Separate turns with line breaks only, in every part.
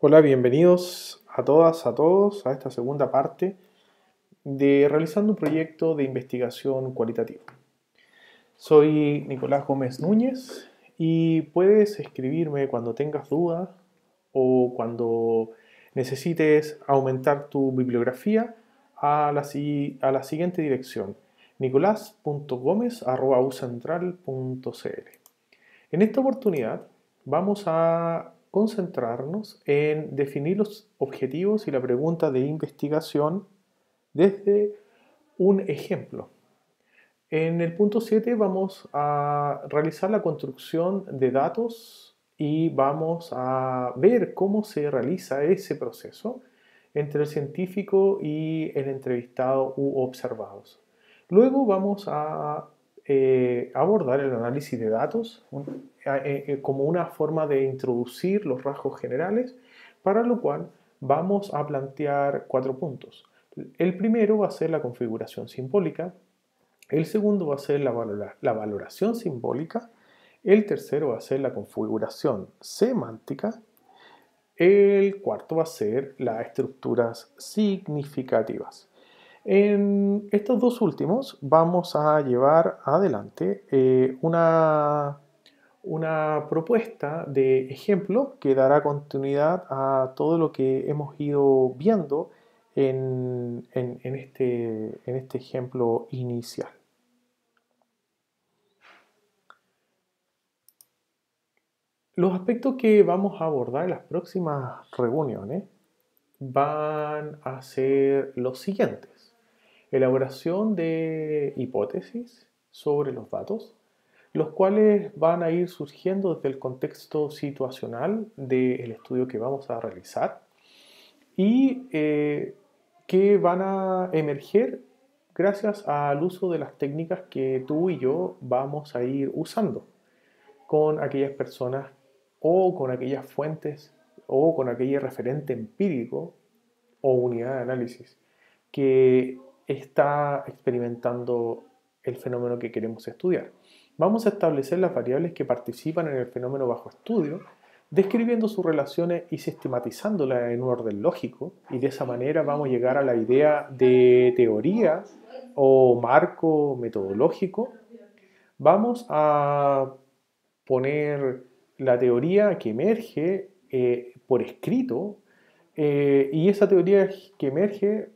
Hola, bienvenidos a todas, a todos a esta segunda parte de realizando un proyecto de investigación cualitativa. Soy Nicolás Gómez Núñez y puedes escribirme cuando tengas dudas o cuando necesites aumentar tu bibliografía a la siguiente dirección: nicolás.gomez@ucentral.cl. En esta oportunidad vamos a concentrarnos en definir los objetivos y la pregunta de investigación desde un ejemplo. En el punto 7 vamos a realizar la construcción de datos y vamos a ver cómo se realiza ese proceso entre el científico y el entrevistado u observados. Luego vamos a abordar el análisis de datos como una forma de introducir los rasgos generales, para lo cual vamos a plantear 4 puntos. El primero va a ser la configuración simbólica, el segundo va a ser la valoración simbólica, el tercero va a ser la configuración semántica, el cuarto va a ser las estructuras significativas. En estos dos últimos vamos a llevar adelante una propuesta de ejemplo que dará continuidad a todo lo que hemos ido viendo en este ejemplo inicial. Los aspectos que vamos a abordar en las próximas reuniones van a ser los siguientes: elaboración de hipótesis sobre los datos, los cuales van a ir surgiendo desde el contexto situacional del estudio que vamos a realizar y que van a emerger gracias al uso de las técnicas que tú y yo vamos a ir usando con aquellas personas o con aquellas fuentes o con aquel referente empírico o unidad de análisis que está experimentando el fenómeno que queremos estudiar. Vamos a establecer las variables que participan en el fenómeno bajo estudio, describiendo sus relaciones y sistematizándolas en un orden lógico, y de esa manera vamos a llegar a la idea de teoría o marco metodológico. Vamos a poner la teoría que emerge por escrito, y esa teoría que emerge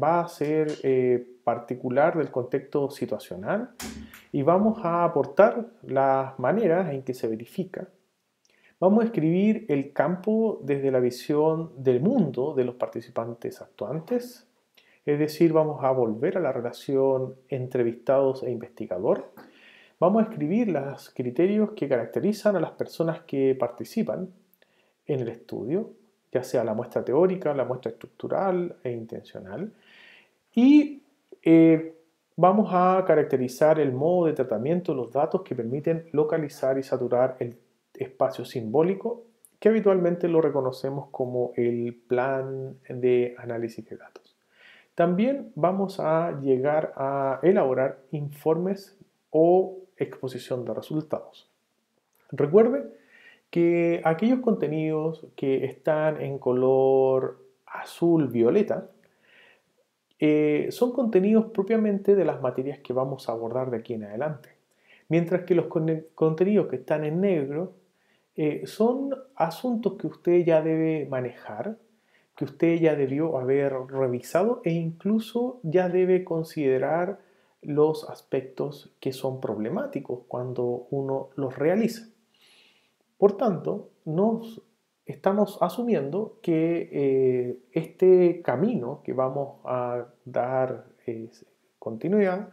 va a ser particular del contexto situacional, y vamos a aportar las maneras en que se verifica. Vamos a escribir el campo desde la visión del mundo de los participantes actuantes, es decir, vamos a volver a la relación entrevistados e investigador. Vamos a escribir los criterios que caracterizan a las personas que participan en el estudio, ya sea la muestra teórica, la muestra estructural e intencional. Y vamos a caracterizar el modo de tratamiento de los datos que permiten localizar y saturar el espacio simbólico, que habitualmente lo reconocemos como el plan de análisis de datos. También vamos a llegar a elaborar informes o exposición de resultados. Recuerde que aquellos contenidos que están en color azul-violeta son contenidos propiamente de las materias que vamos a abordar de aquí en adelante, mientras que los contenidos que están en negro son asuntos que usted ya debe manejar, que usted ya debió haber revisado e incluso ya debe considerar los aspectos que son problemáticos cuando uno los realiza. Por tanto, nos estamos asumiendo que este camino que vamos a dar continuidad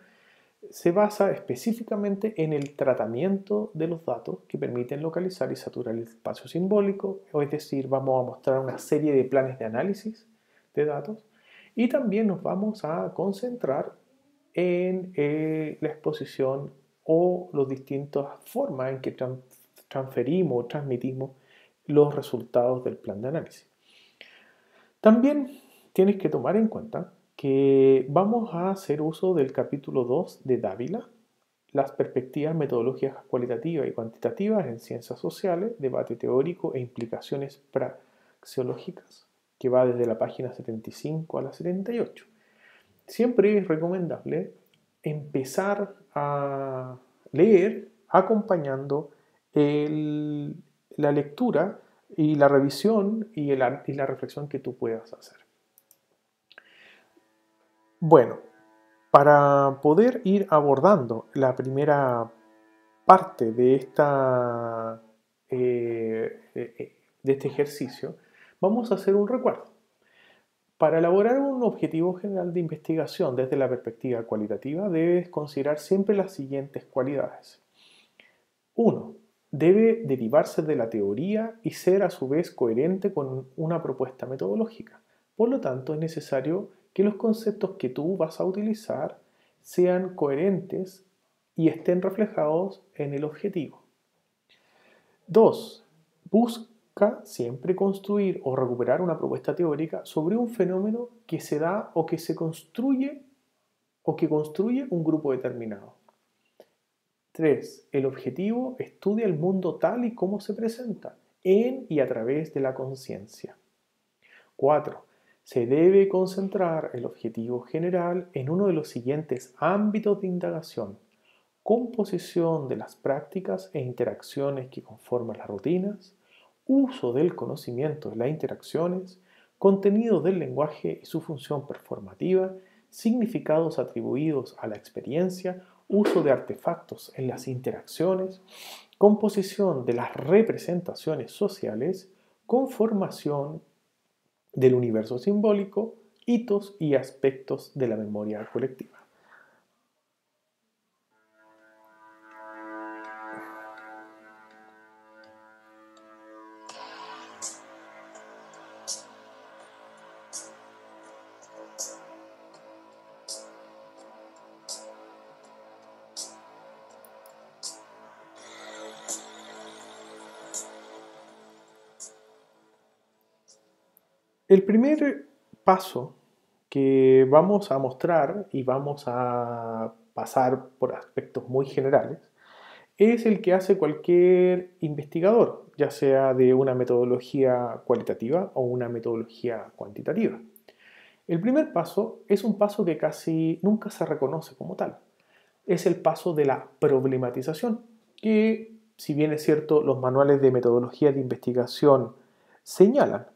se basa específicamente en el tratamiento de los datos que permiten localizar y saturar el espacio simbólico, es decir, vamos a mostrar una serie de planes de análisis de datos, y también nos vamos a concentrar en la exposición o las distintas formas en que transferimos o transmitimos los resultados del plan de análisis. También tienes que tomar en cuenta que vamos a hacer uso del capítulo 2 de Dávila, las perspectivas metodológicas cualitativas y cuantitativas en ciencias sociales, debate teórico e implicaciones axiológicas, que va desde la página 75 a la 78. Siempre es recomendable empezar a leer acompañando la lectura y la revisión y la reflexión que tú puedas hacer. Bueno, para poder ir abordando la primera parte de este ejercicio, vamos a hacer un recuerdo. Para elaborar un objetivo general de investigación desde la perspectiva cualitativa, debes considerar siempre las siguientes cualidades. 1. Debe derivarse de la teoría y ser a su vez coherente con una propuesta metodológica. Por lo tanto, es necesario que los conceptos que tú vas a utilizar sean coherentes y estén reflejados en el objetivo. 2. Busca siempre construir o recuperar una propuesta teórica sobre un fenómeno que se da o que se construye o que construye un grupo determinado. 3. El objetivo estudia el mundo tal y como se presenta, en y a través de la conciencia. 4. Se debe concentrar el objetivo general en uno de los siguientes ámbitos de indagación: composición de las prácticas e interacciones que conforman las rutinas, uso del conocimiento de las interacciones, contenido del lenguaje y su función performativa, significados atribuidos a la experiencia, uso de artefactos en las interacciones, composición de las representaciones sociales, conformación del universo simbólico, hitos y aspectos de la memoria colectiva. El primer paso que vamos a mostrar y vamos a pasar por aspectos muy generales es el que hace cualquier investigador, ya sea de una metodología cualitativa o una metodología cuantitativa. El primer paso es un paso que casi nunca se reconoce como tal. Es el paso de la problematización, que si bien es cierto, los manuales de metodología de investigación señalan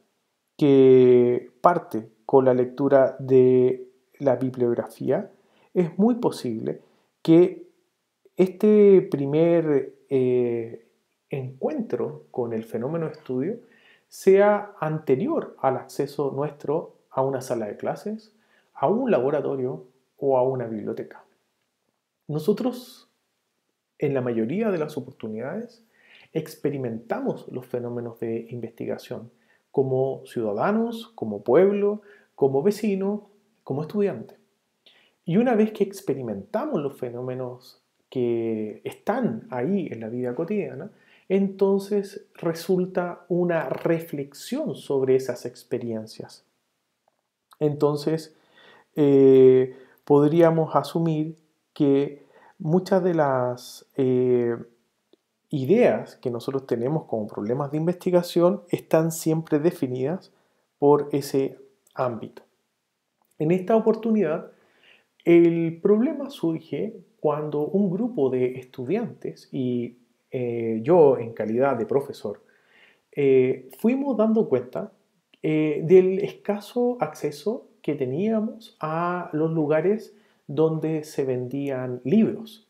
que parte con la lectura de la bibliografía, es muy posible que este primer encuentro con el fenómeno de estudio sea anterior al acceso nuestro a una sala de clases, a un laboratorio o a una biblioteca. Nosotros, en la mayoría de las oportunidades, experimentamos los fenómenos de investigación como ciudadanos, como pueblo, como vecino, como estudiante. Y una vez que experimentamos los fenómenos que están ahí en la vida cotidiana, entonces resulta una reflexión sobre esas experiencias. Entonces, podríamos asumir que muchas de las ideas que nosotros tenemos como problemas de investigación están siempre definidas por ese ámbito. En esta oportunidad, el problema surge cuando un grupo de estudiantes y yo en calidad de profesor fuimos dando cuenta del escaso acceso que teníamos a los lugares donde se vendían libros.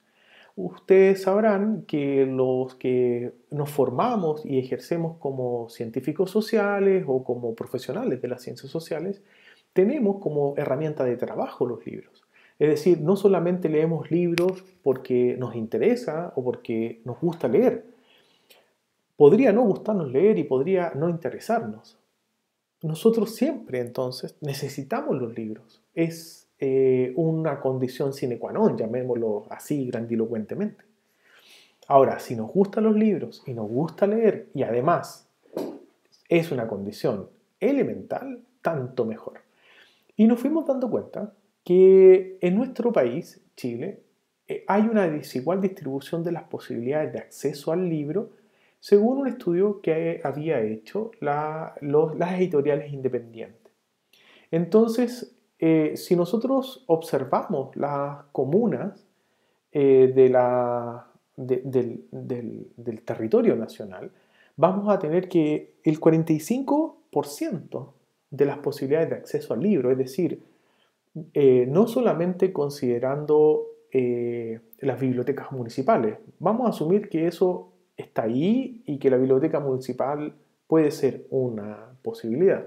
Ustedes sabrán que los que nos formamos y ejercemos como científicos sociales o como profesionales de las ciencias sociales, tenemos como herramienta de trabajo los libros. Es decir, no solamente leemos libros porque nos interesa o porque nos gusta leer. Podría no gustarnos leer y podría no interesarnos. Nosotros siempre entonces necesitamos los libros. Es una condición sine qua non, llamémoslo así grandilocuentemente. Ahora, si nos gustan los libros y nos gusta leer y además es una condición elemental, tanto mejor. Y nos fuimos dando cuenta que en nuestro país, Chile, hay una desigual distribución de las posibilidades de acceso al libro según un estudio que había hecho las editoriales independientes. Entonces, si nosotros observamos las comunas del territorio nacional, vamos a tener que el 45% de las posibilidades de acceso al libro, es decir, no solamente considerando las bibliotecas municipales, vamos a asumir que eso está ahí y que la biblioteca municipal puede ser una posibilidad,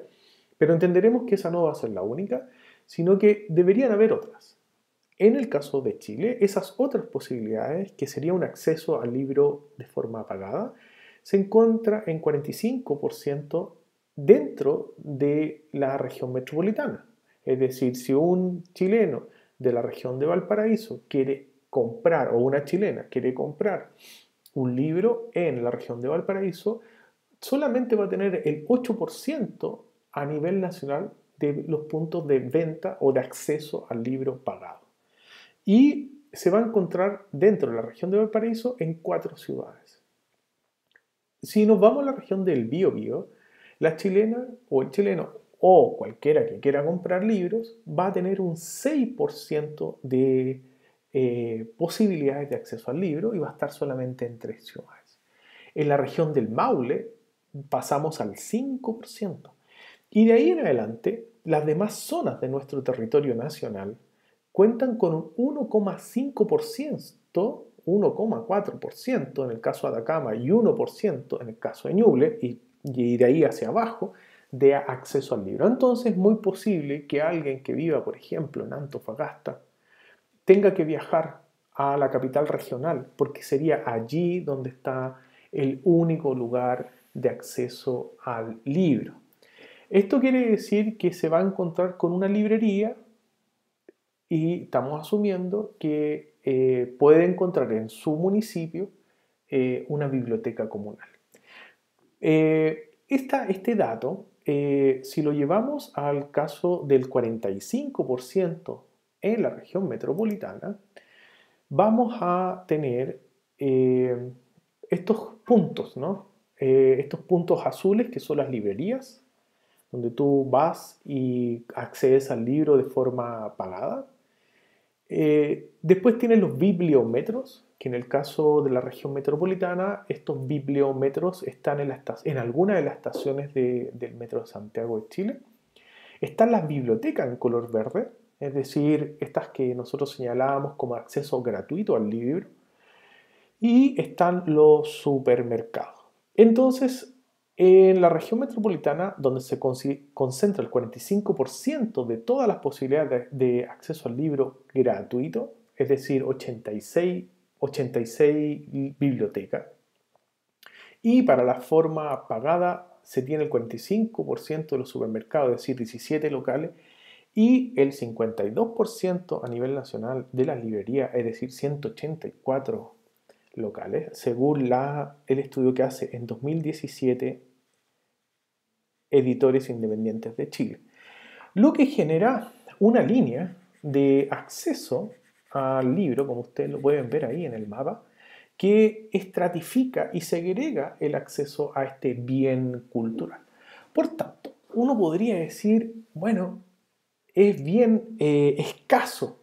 pero entenderemos que esa no va a ser la única, sino que deberían haber otras. En el caso de Chile, esas otras posibilidades, que sería un acceso al libro de forma pagada, se encuentra en 45% dentro de la región metropolitana. Es decir, si un chileno de la región de Valparaíso quiere comprar, o una chilena quiere comprar un libro en la región de Valparaíso, solamente va a tener el 8% a nivel nacional de los puntos de venta o de acceso al libro pagado. Y se va a encontrar dentro de la región de Valparaíso en 4 ciudades. Si nos vamos a la región del Biobío, la chilena o el chileno o cualquiera que quiera comprar libros va a tener un 6% de posibilidades de acceso al libro y va a estar solamente en 3 ciudades. En la región del Maule pasamos al 5%. Y de ahí en adelante, las demás zonas de nuestro territorio nacional cuentan con un 1,5%, 1,4% en el caso de Atacama y 1% en el caso de Ñuble, y de ahí hacia abajo, de acceso al libro. Entonces es muy posible que alguien que viva, por ejemplo, en Antofagasta, tenga que viajar a la capital regional, porque sería allí donde está el único lugar de acceso al libro. Esto quiere decir que se va a encontrar con una librería y estamos asumiendo que puede encontrar en su municipio una biblioteca comunal. Este dato, si lo llevamos al caso del 45% en la región metropolitana, vamos a tener estos puntos, ¿no? Estos puntos azules que son las librerías, donde tú vas y accedes al libro de forma pagada. Después tienes los bibliómetros, que en el caso de la región metropolitana, estos bibliómetros están en alguna de las estaciones del Metro de Santiago de Chile. Están las bibliotecas en color verde, es decir, estas que nosotros señalábamos como acceso gratuito al libro. Y están los supermercados. Entonces, en la región metropolitana, donde se concentra el 45% de todas las posibilidades de acceso al libro gratuito, es decir, 86 bibliotecas, y para la forma pagada se tiene el 45% de los supermercados, es decir, 17 locales, y el 52% a nivel nacional de las librerías, es decir, 184 locales, según el estudio que hace en 2017 Editores Independientes de Chile. Lo que genera una línea de acceso al libro, como ustedes lo pueden ver ahí en el mapa, que estratifica y segrega el acceso a este bien cultural. Por tanto, uno podría decir, bueno, es bien escaso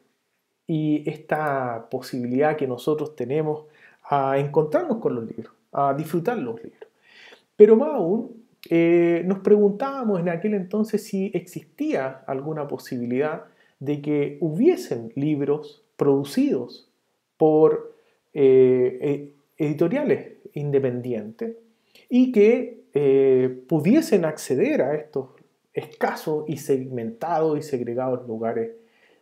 y esta posibilidad que nosotros tenemos a encontrarnos con los libros, a disfrutar los libros. Pero más aún, nos preguntábamos en aquel entonces si existía alguna posibilidad de que hubiesen libros producidos por editoriales independientes y que pudiesen acceder a estos escasos y segmentados y segregados lugares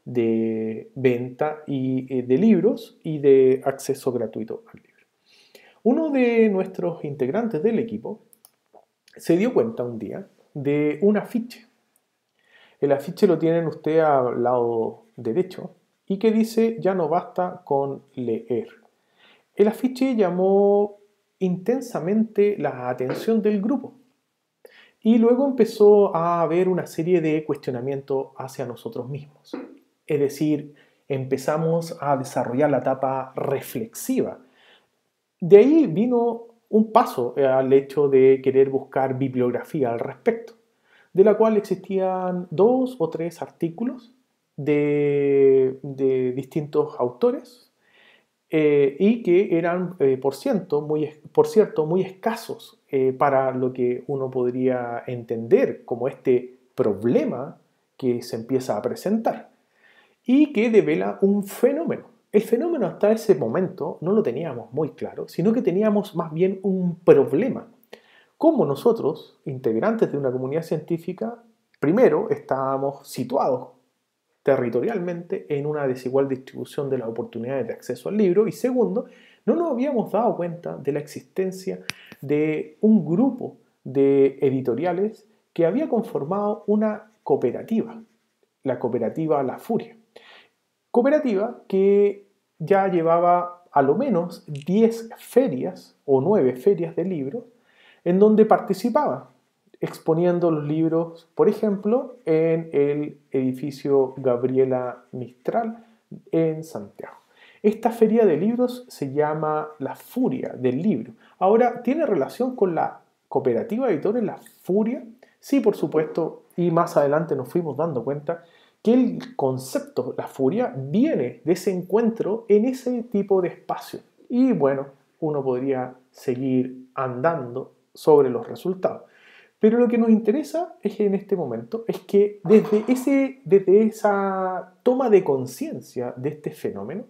de venta y de libros y de acceso gratuito al libro. Uno de nuestros integrantes del equipo se dio cuenta un día de un afiche. El afiche lo tienen ustedes al lado derecho y que dice ya no basta con leer. El afiche llamó intensamente la atención del grupo y luego empezó a haber una serie de cuestionamientos hacia nosotros mismos. Es decir, empezamos a desarrollar la etapa reflexiva. De ahí vino un paso al hecho de querer buscar bibliografía al respecto, de la cual existían 2 o 3 artículos de distintos autores y que eran, por cierto, muy escasos para lo que uno podría entender como este problema que se empieza a presentar y que devela un fenómeno. El fenómeno hasta ese momento no lo teníamos muy claro, sino que teníamos más bien un problema. Como nosotros, integrantes de una comunidad científica, primero estábamos situados territorialmente en una desigual distribución de las oportunidades de acceso al libro y segundo, no nos habíamos dado cuenta de la existencia de un grupo de editoriales que había conformado una cooperativa, la cooperativa La Furia. Cooperativa que ya llevaba a lo menos 10 ferias o 9 ferias de libros en donde participaba exponiendo los libros, por ejemplo, en el edificio Gabriela Mistral en Santiago. Esta feria de libros se llama La Furia del Libro. Ahora, ¿tiene relación con la cooperativa de editores La Furia? Sí, por supuesto, y más adelante nos fuimos dando cuenta que el concepto La Furia viene de ese encuentro en ese tipo de espacio. Y bueno, uno podría seguir andando sobre los resultados. Pero lo que nos interesa es que en este momento es que desde esa toma de conciencia de este fenómeno,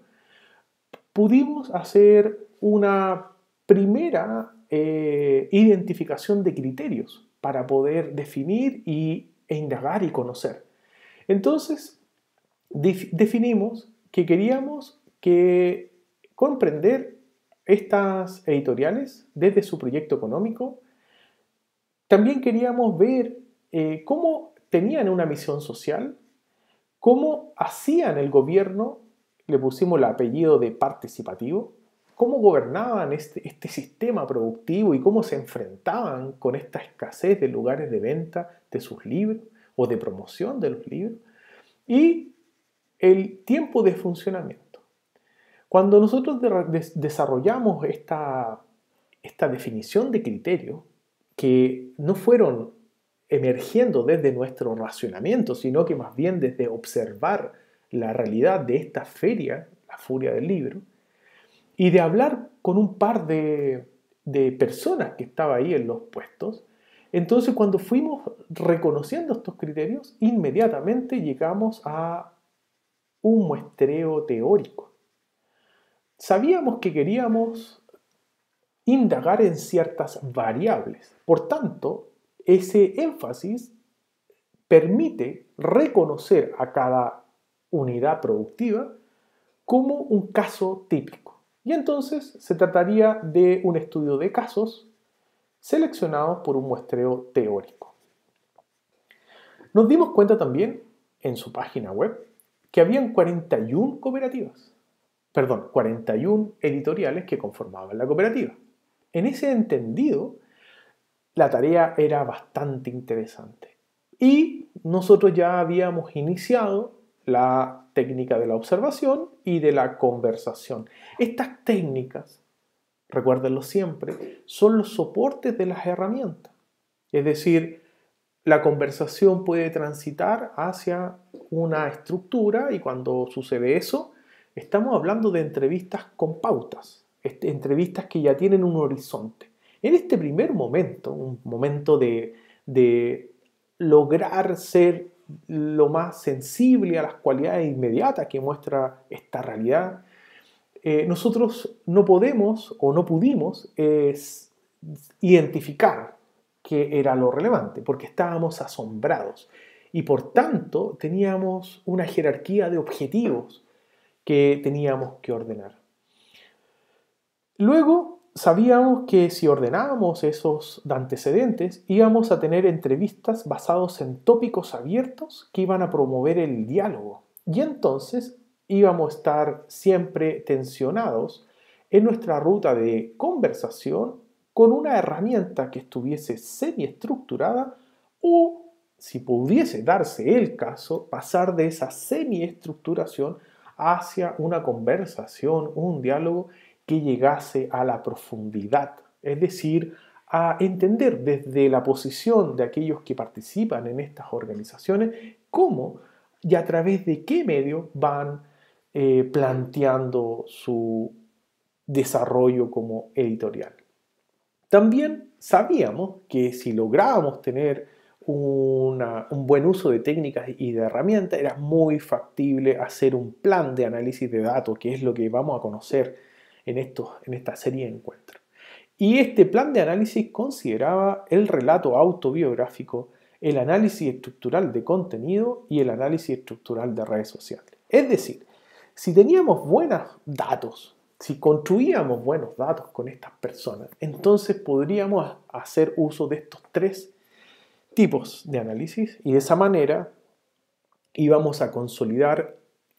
pudimos hacer una primera identificación de criterios para poder definir e indagar y conocer. Entonces, definimos que queríamos comprender estas editoriales desde su proyecto económico. También queríamos ver cómo tenían una misión social, cómo hacían el gobierno, le pusimos el apellido de participativo, cómo gobernaban este sistema productivo y cómo se enfrentaban con esta escasez de lugares de venta de sus libros o de promoción de los libros, y el tiempo de funcionamiento. Cuando nosotros desarrollamos esta definición de criterio, que no fueron emergiendo desde nuestro racionamiento, sino que más bien desde observar la realidad de esta feria, la Furia del Libro, y de hablar con un par de personas que estaban ahí en los puestos. Entonces, cuando fuimos reconociendo estos criterios, inmediatamente llegamos a un muestreo teórico. Sabíamos que queríamos indagar en ciertas variables. Por tanto, ese énfasis permite reconocer a cada unidad productiva como un caso típico. Y entonces se trataría de un estudio de casos seleccionados por un muestreo teórico. Nos dimos cuenta también en su página web que habían 41 editoriales que conformaban la cooperativa. En ese entendido, la tarea era bastante interesante. Y nosotros ya habíamos iniciado la técnica de la observación y de la conversación. Estas técnicas, recuérdenlo siempre, son los soportes de las herramientas. Es decir, la conversación puede transitar hacia una estructura y cuando sucede eso, estamos hablando de entrevistas con pautas, entrevistas que ya tienen un horizonte. En este primer momento, un momento de lograr ser lo más sensible a las cualidades inmediatas que muestra esta realidad, nosotros no podemos o no pudimos identificar qué era lo relevante, porque estábamos asombrados y por tanto teníamos una jerarquía de objetivos que teníamos que ordenar. Luego sabíamos que si ordenábamos esos antecedentes íbamos a tener entrevistas basadas en tópicos abiertos que iban a promover el diálogo y entonces íbamos a estar siempre tensionados en nuestra ruta de conversación con una herramienta que estuviese semiestructurada o, si pudiese darse el caso, pasar de esa semiestructuración hacia una conversación, un diálogo que llegase a la profundidad es decir, a entender desde la posición de aquellos que participan en estas organizaciones cómo y a través de qué medios van planteando su desarrollo como editorial. También sabíamos que si lográbamos tener un buen uso de técnicas y de herramientas, era muy factible hacer un plan de análisis de datos, que es lo que vamos a conocer en esta serie de encuentros. Y este plan de análisis consideraba el relato autobiográfico, el análisis estructural de contenido y el análisis estructural de redes sociales. Es decir, si teníamos buenos datos, si construíamos buenos datos con estas personas, entonces podríamos hacer uso de estos tres tipos de análisis y de esa manera íbamos a consolidar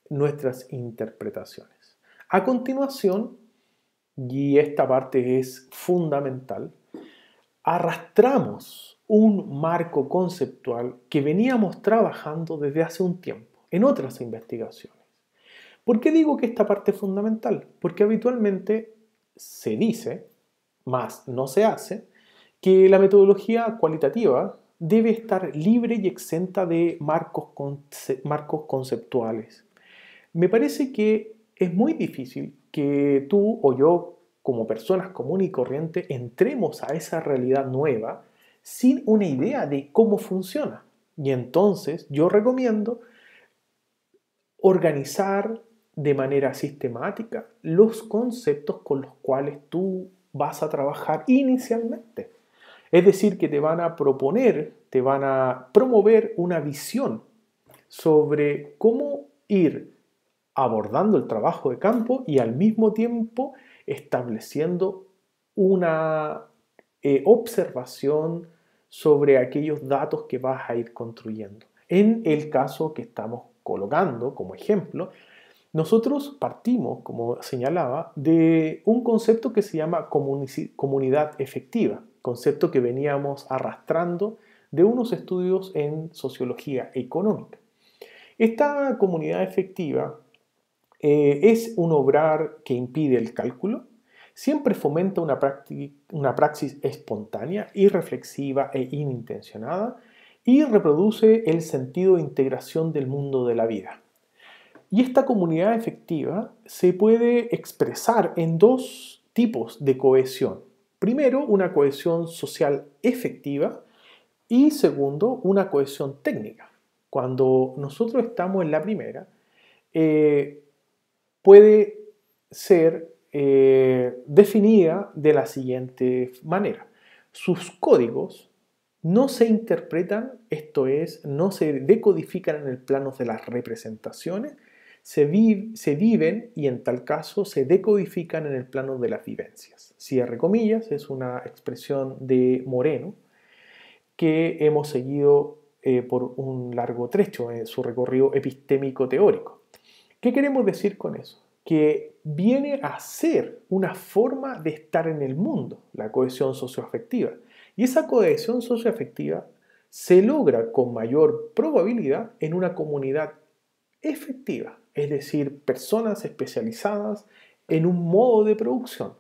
nuestras interpretaciones. A continuación, y esta parte es fundamental, arrastramos un marco conceptual que veníamos trabajando desde hace un tiempo en otras investigaciones. ¿Por qué digo que esta parte es fundamental? Porque habitualmente se dice, más no se hace, que la metodología cualitativa debe estar libre y exenta de marcos conceptuales. Me parece que es muy difícil que tú o yo, como personas comunes y corrientes, entremos a esa realidad nueva sin una idea de cómo funciona. Y entonces yo recomiendo organizar de manera sistemática los conceptos con los cuales tú vas a trabajar inicialmente. Es decir, que te van a proponer, te van a promover una visión sobre cómo ir abordando el trabajo de campo y al mismo tiempo estableciendo una observación sobre aquellos datos que vas a ir construyendo. En el caso que estamos colocando como ejemplo, nosotros partimos, como señalaba, de un concepto que se llama comunidad efectiva, concepto que veníamos arrastrando de unos estudios en sociología económica. Esta comunidad efectiva es un obrar que impide el cálculo, siempre fomenta una praxis espontánea, irreflexiva e inintencionada y reproduce el sentido de integración del mundo de la vida. Y esta comunidad efectiva se puede expresar en dos tipos de cohesión. Primero, una cohesión social efectiva y segundo, una cohesión técnica. Cuando nosotros estamos en la primera, puede ser definida de la siguiente manera. Sus códigos no se interpretan, esto es, no se decodifican en el plano de las representaciones, se viven y en tal caso se decodifican en el plano de las vivencias. Cierre comillas, es una expresión de Moreno que hemos seguido por un largo trecho en su recorrido epistémico teórico. ¿Qué queremos decir con eso? Que viene a ser una forma de estar en el mundo, la cohesión socioafectiva. Y esa cohesión socioafectiva se logra con mayor probabilidad en una comunidad efectiva, es decir, personas especializadas en un modo de producción.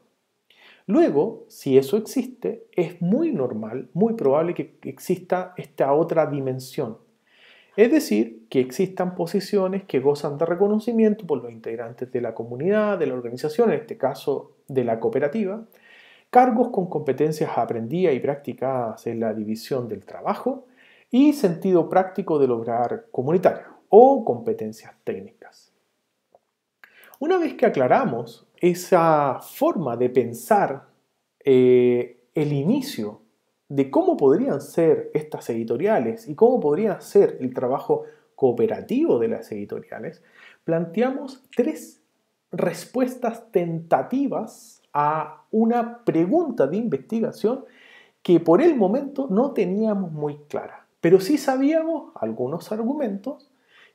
Luego, si eso existe, es muy normal, muy probable que exista esta otra dimensión. Es decir, que existan posiciones que gozan de reconocimiento por los integrantes de la comunidad, de la organización, en este caso de la cooperativa, cargos con competencias aprendidas y practicadas en la división del trabajo y sentido práctico del obrar comunitario o competencias técnicas. Una vez que aclaramos esa forma de pensar el inicio de cómo podrían ser estas editoriales y cómo podría ser el trabajo cooperativo de las editoriales, planteamos tres respuestas tentativas a una pregunta de investigación que por el momento no teníamos muy clara, pero sí sabíamos algunos argumentos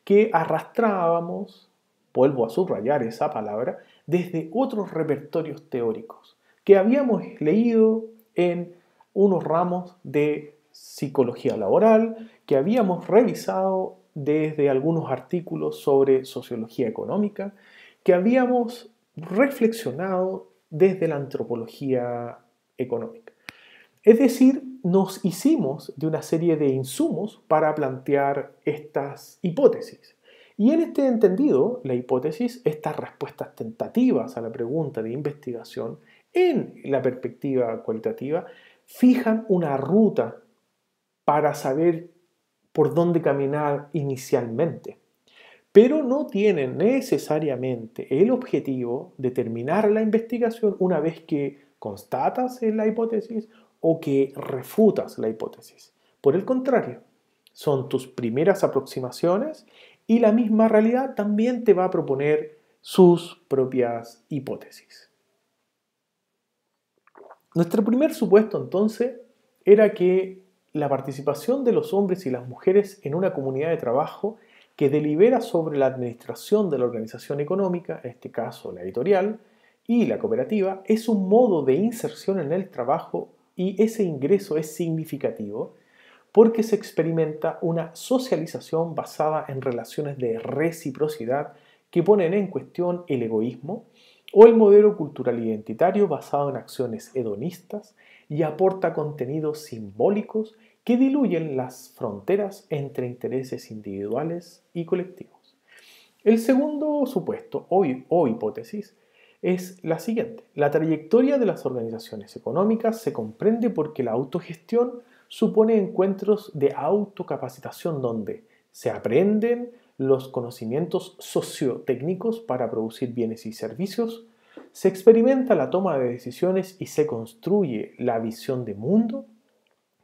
que arrastrábamos, vuelvo a subrayar esa palabra, desde otros repertorios teóricos que habíamos leído en unos ramos de psicología laboral, que habíamos revisado desde algunos artículos sobre sociología económica, que habíamos reflexionado desde la antropología económica. Es decir, nos hicimos de una serie de insumos para plantear estas hipótesis. Y en este entendido, la hipótesis, estas respuestas tentativas a la pregunta de investigación en la perspectiva cualitativa, fijan una ruta para saber por dónde caminar inicialmente, pero no tienen necesariamente el objetivo de terminar la investigación una vez que constatas la hipótesis o que refutas la hipótesis. Por el contrario, son tus primeras aproximaciones y la misma realidad también te va a proponer sus propias hipótesis. Nuestro primer supuesto entonces era que la participación de los hombres y las mujeres en una comunidad de trabajo que delibera sobre la administración de la organización económica, en este caso la editorial, y la cooperativa, es un modo de inserción en el trabajo y ese ingreso es significativo porque se experimenta una socialización basada en relaciones de reciprocidad que ponen en cuestión el egoísmo o el modelo cultural identitario basado en acciones hedonistas y aporta contenidos simbólicos que diluyen las fronteras entre intereses individuales y colectivos. El segundo supuesto o hipótesis es la siguiente. La trayectoria de las organizaciones económicas se comprende porque la autogestión supone encuentros de autocapacitación donde se aprenden los conocimientos sociotécnicos para producir bienes y servicios, se experimenta la toma de decisiones y se construye la visión de mundo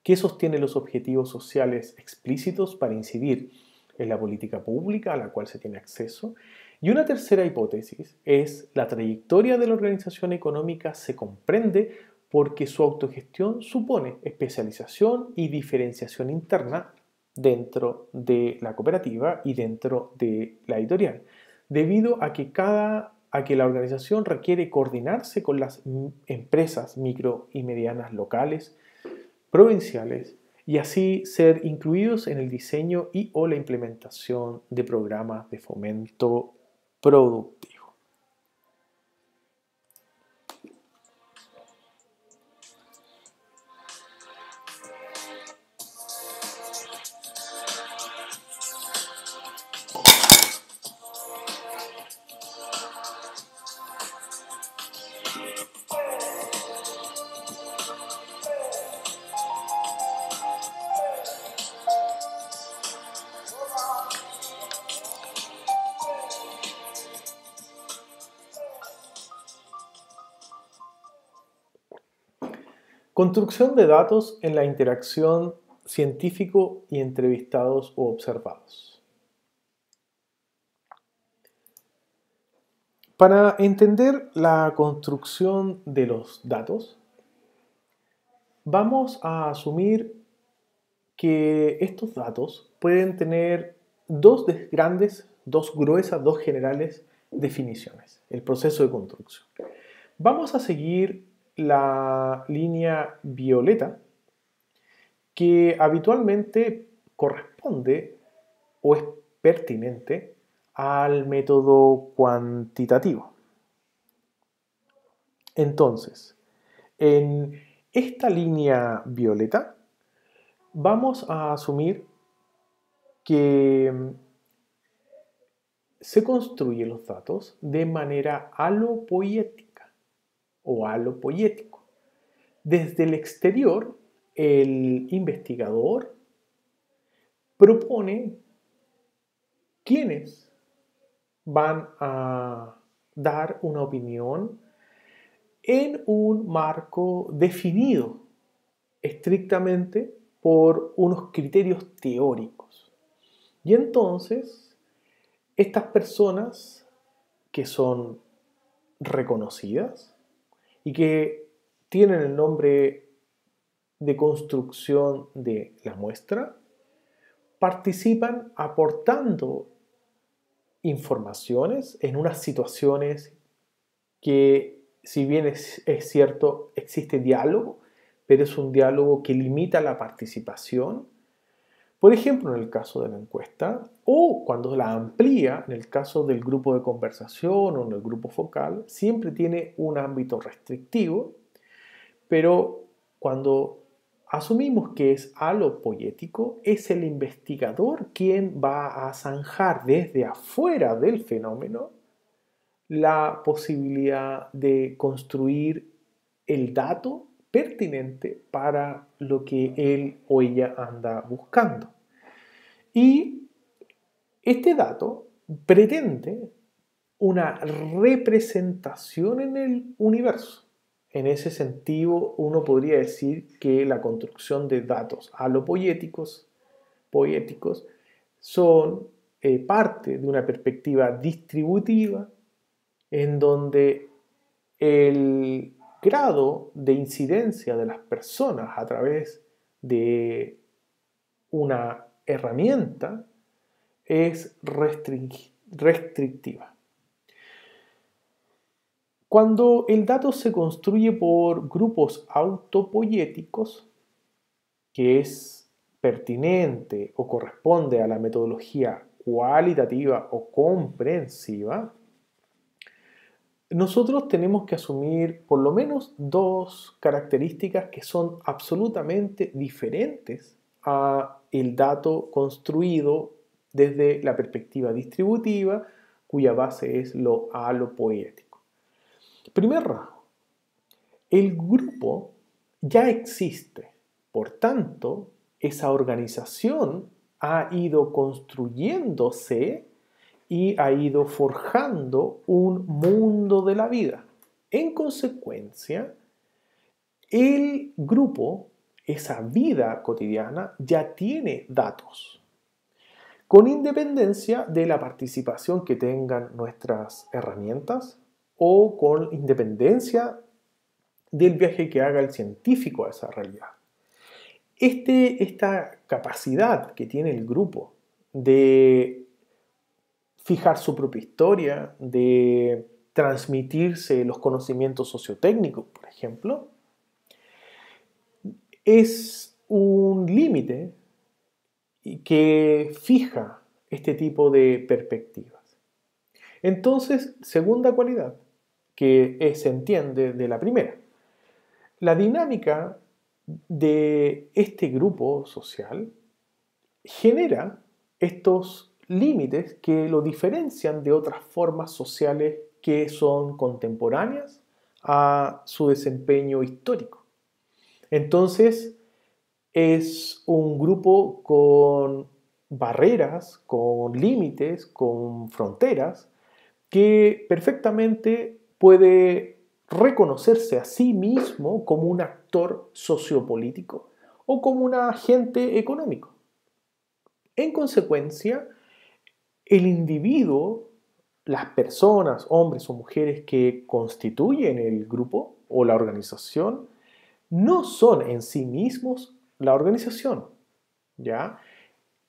que sostiene los objetivos sociales explícitos para incidir en la política pública a la cual se tiene acceso. Y una tercera hipótesis es la trayectoria de la organización económica se comprende porque su autogestión supone especialización y diferenciación interna dentro de la cooperativa y dentro de la editorial, debido a que la organización requiere coordinarse con las empresas micro y medianas locales, provinciales, y así ser incluidos en el diseño y o la implementación de programas de fomento productivo. Construcción de datos en la interacción científico y entrevistados o observados. Para entender la construcción de los datos, vamos a asumir que estos datos pueden tener dos grandes, dos gruesas, dos generales definiciones, el proceso de construcción. Vamos a seguir la línea violeta que habitualmente corresponde o es pertinente al método cuantitativo. Entonces, en esta línea violeta vamos a asumir que se construyen los datos de manera alopoética o alopoético. Desde el exterior, el investigador propone quiénes van a dar una opinión en un marco definido estrictamente por unos criterios teóricos. Y entonces, estas personas que son reconocidas y que tienen el nombre de construcción de la muestra, participan aportando informaciones en unas situaciones que, si bien es cierto, existe diálogo, pero es un diálogo que limita la participación. Por ejemplo, en el caso de la encuesta, o cuando la amplía, en el caso del grupo de conversación o en el grupo focal, siempre tiene un ámbito restrictivo, Pero cuando asumimos que es alopoético, es el investigador quien va a zanjar desde afuera del fenómeno la posibilidad de construir el dato pertinente para lo que él o ella anda buscando. Y este dato pretende una representación en el universo. En ese sentido, uno podría decir que la construcción de datos alopoéticos son parte de una perspectiva distributiva en donde el grado de incidencia de las personas a través de una herramienta es restrictiva. Cuando el dato se construye por grupos autopoéticos, que es pertinente o corresponde a la metodología cualitativa o comprensiva, nosotros tenemos que asumir por lo menos dos características que son absolutamente diferentes a el dato construido desde la perspectiva distributiva, cuya base es lo alopoético. Primer rasgo, el grupo ya existe, por tanto, esa organización ha ido construyéndose y ha ido forjando un mundo de la vida. En consecuencia, el grupo, esa vida cotidiana, ya tiene datos, con independencia de la participación que tengan nuestras herramientas o con independencia del viaje que haga el científico a esa realidad. Esta capacidad que tiene el grupo de fijar su propia historia, de transmitirse los conocimientos sociotécnicos, por ejemplo, es un límite que fija este tipo de perspectivas. Entonces, segunda cualidad que se entiende de la primera. La dinámica de este grupo social genera estos límites que lo diferencian de otras formas sociales que son contemporáneas a su desempeño histórico. Entonces, es un grupo con barreras, con límites, con fronteras, que perfectamente puede reconocerse a sí mismo como un actor sociopolítico o como un agente económico. En consecuencia, el individuo, las personas, hombres o mujeres que constituyen el grupo o la organización, no son en sí mismos la organización, ¿ya?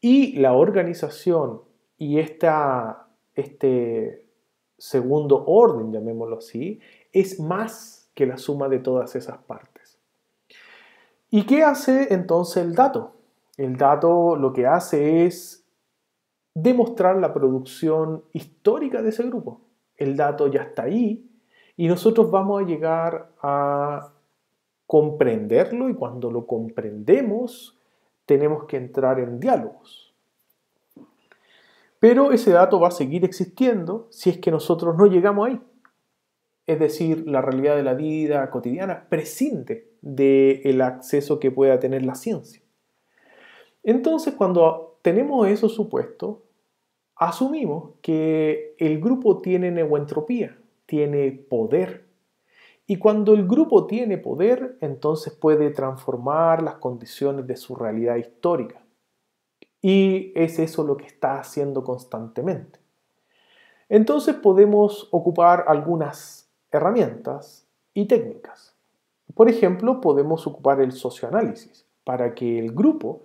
Y la organización y este segundo orden, llamémoslo así, es más que la suma de todas esas partes. ¿Y qué hace entonces el dato? El dato lo que hace es demostrar la producción histórica de ese grupo. El dato ya está ahí y nosotros vamos a llegar a comprenderlo, y cuando lo comprendemos tenemos que entrar en diálogos. Pero ese dato va a seguir existiendo si es que nosotros no llegamos ahí. Es decir, la realidad de la vida cotidiana prescinde del acceso que pueda tener la ciencia. Entonces, cuando tenemos esos supuestos, asumimos que el grupo tiene neuentropía, tiene poder. Y cuando el grupo tiene poder, entonces puede transformar las condiciones de su realidad histórica. Y es eso lo que está haciendo constantemente. Entonces podemos ocupar algunas herramientas y técnicas. Por ejemplo, podemos ocupar el socioanálisis para que el grupo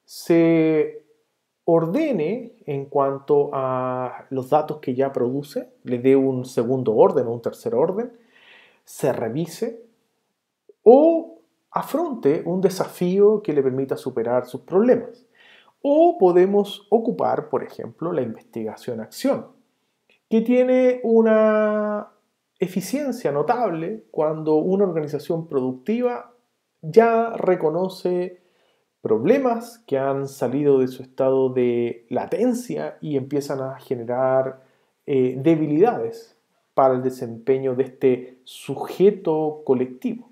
se ordene en cuanto a los datos que ya produce, le dé un segundo orden o un tercer orden, se revise o afronte un desafío que le permita superar sus problemas. O podemos ocupar, por ejemplo, la investigación-acción, que tiene una eficiencia notable cuando una organización productiva ya reconoce problemas que han salido de su estado de latencia y empiezan a generar debilidades para el desempeño de este sujeto colectivo.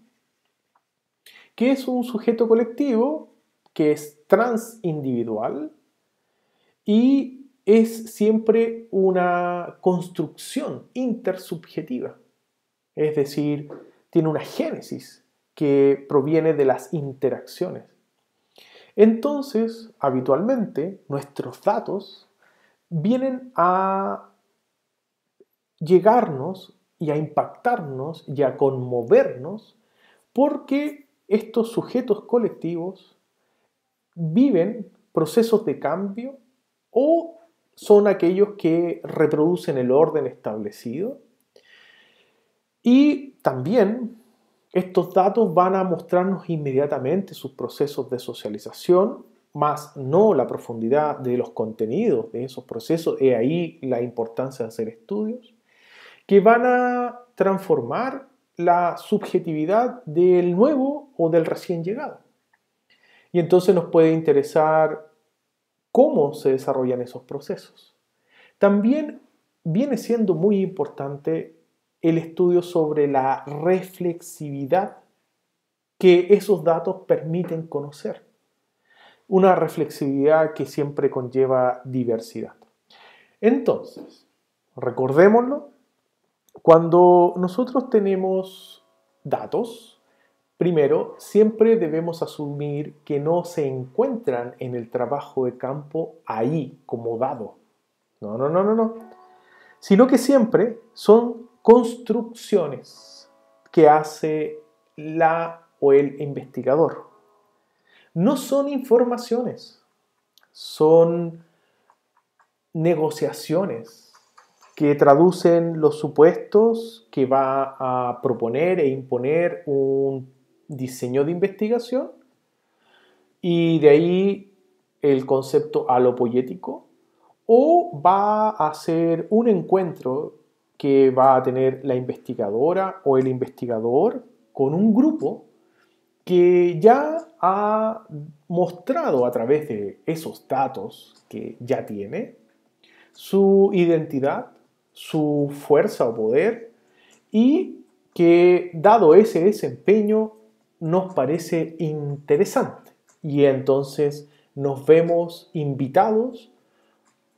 ¿Qué es un sujeto colectivo? Que es transindividual y es siempre una construcción intersubjetiva. Es decir, tiene una génesis que proviene de las interacciones. Entonces, habitualmente, nuestros datos vienen a llegarnos y a impactarnos y a conmovernos porque estos sujetos colectivos viven procesos de cambio o son aquellos que reproducen el orden establecido. Y también estos datos van a mostrarnos inmediatamente sus procesos de socialización, más no la profundidad de los contenidos de esos procesos. He ahí la importancia de hacer estudios que van a transformar la subjetividad del nuevo o del recién llegado. Y entonces nos puede interesar cómo se desarrollan esos procesos. También viene siendo muy importante el estudio sobre la reflexividad que esos datos permiten conocer. Una reflexividad que siempre conlleva diversidad. Entonces, recordémoslo, cuando nosotros tenemos datos, primero, siempre debemos asumir que no se encuentran en el trabajo de campo ahí como dado. No. Sino que siempre son construcciones que hace la o el investigador. No son informaciones, son negociaciones que traducen los supuestos que va a proponer e imponer un diseño de investigación y de ahí el concepto alopoético, o va a ser un encuentro que va a tener la investigadora o el investigador con un grupo que ya ha mostrado a través de esos datos que ya tiene su identidad, su fuerza o poder, y que dado ese desempeño nos parece interesante y entonces nos vemos invitados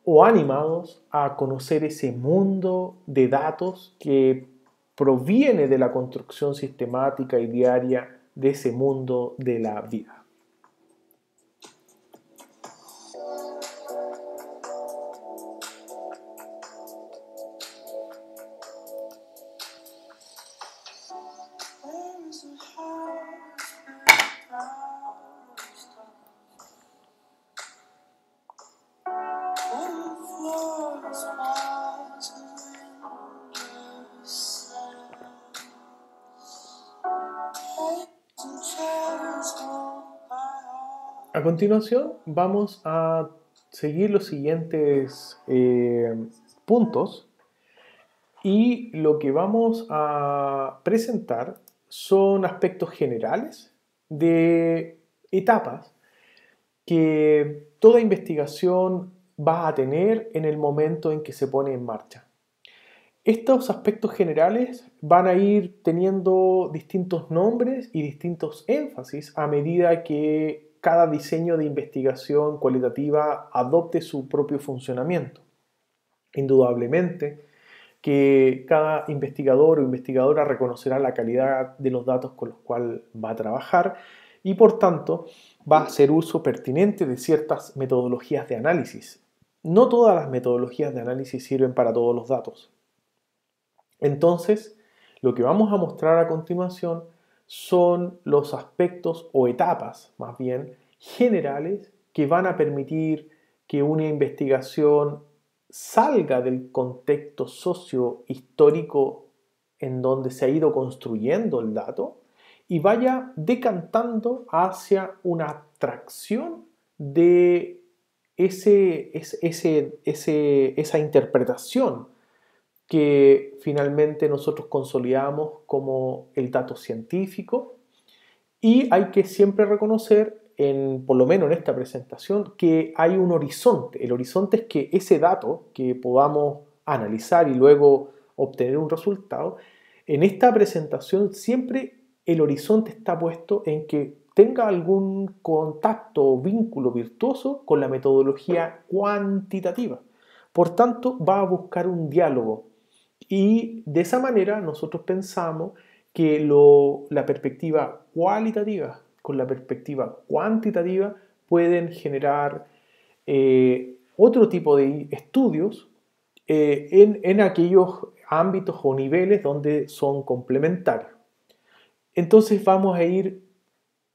o animados a conocer ese mundo de datos que proviene de la construcción sistemática y diaria de ese mundo de la vida. A continuación vamos a seguir los siguientes puntos y lo que vamos a presentar son aspectos generales de etapas que toda investigación va a tener en el momento en que se pone en marcha. Estos aspectos generales van a ir teniendo distintos nombres y distintos énfasis a medida que cada diseño de investigación cualitativa adopte su propio funcionamiento. Indudablemente que cada investigador o investigadora reconocerá la calidad de los datos con los cuales va a trabajar y por tanto va a hacer uso pertinente de ciertas metodologías de análisis. No todas las metodologías de análisis sirven para todos los datos. Entonces, lo que vamos a mostrar a continuación son los aspectos o etapas, más bien, generales que van a permitir que una investigación salga del contexto socio-histórico en donde se ha ido construyendo el dato y vaya decantando hacia una abstracción de esa interpretación que finalmente nosotros consolidamos como el dato científico, y hay que siempre reconocer, por lo menos en esta presentación, que hay un horizonte. El horizonte es que ese dato que podamos analizar y luego obtener un resultado, en esta presentación siempre el horizonte está puesto en que tenga algún contacto o vínculo virtuoso con la metodología cuantitativa. Por tanto, va a buscar un diálogo, y de esa manera nosotros pensamos que la perspectiva cualitativa con la perspectiva cuantitativa pueden generar otro tipo de estudios en aquellos ámbitos o niveles donde son complementarios. Entonces vamos a ir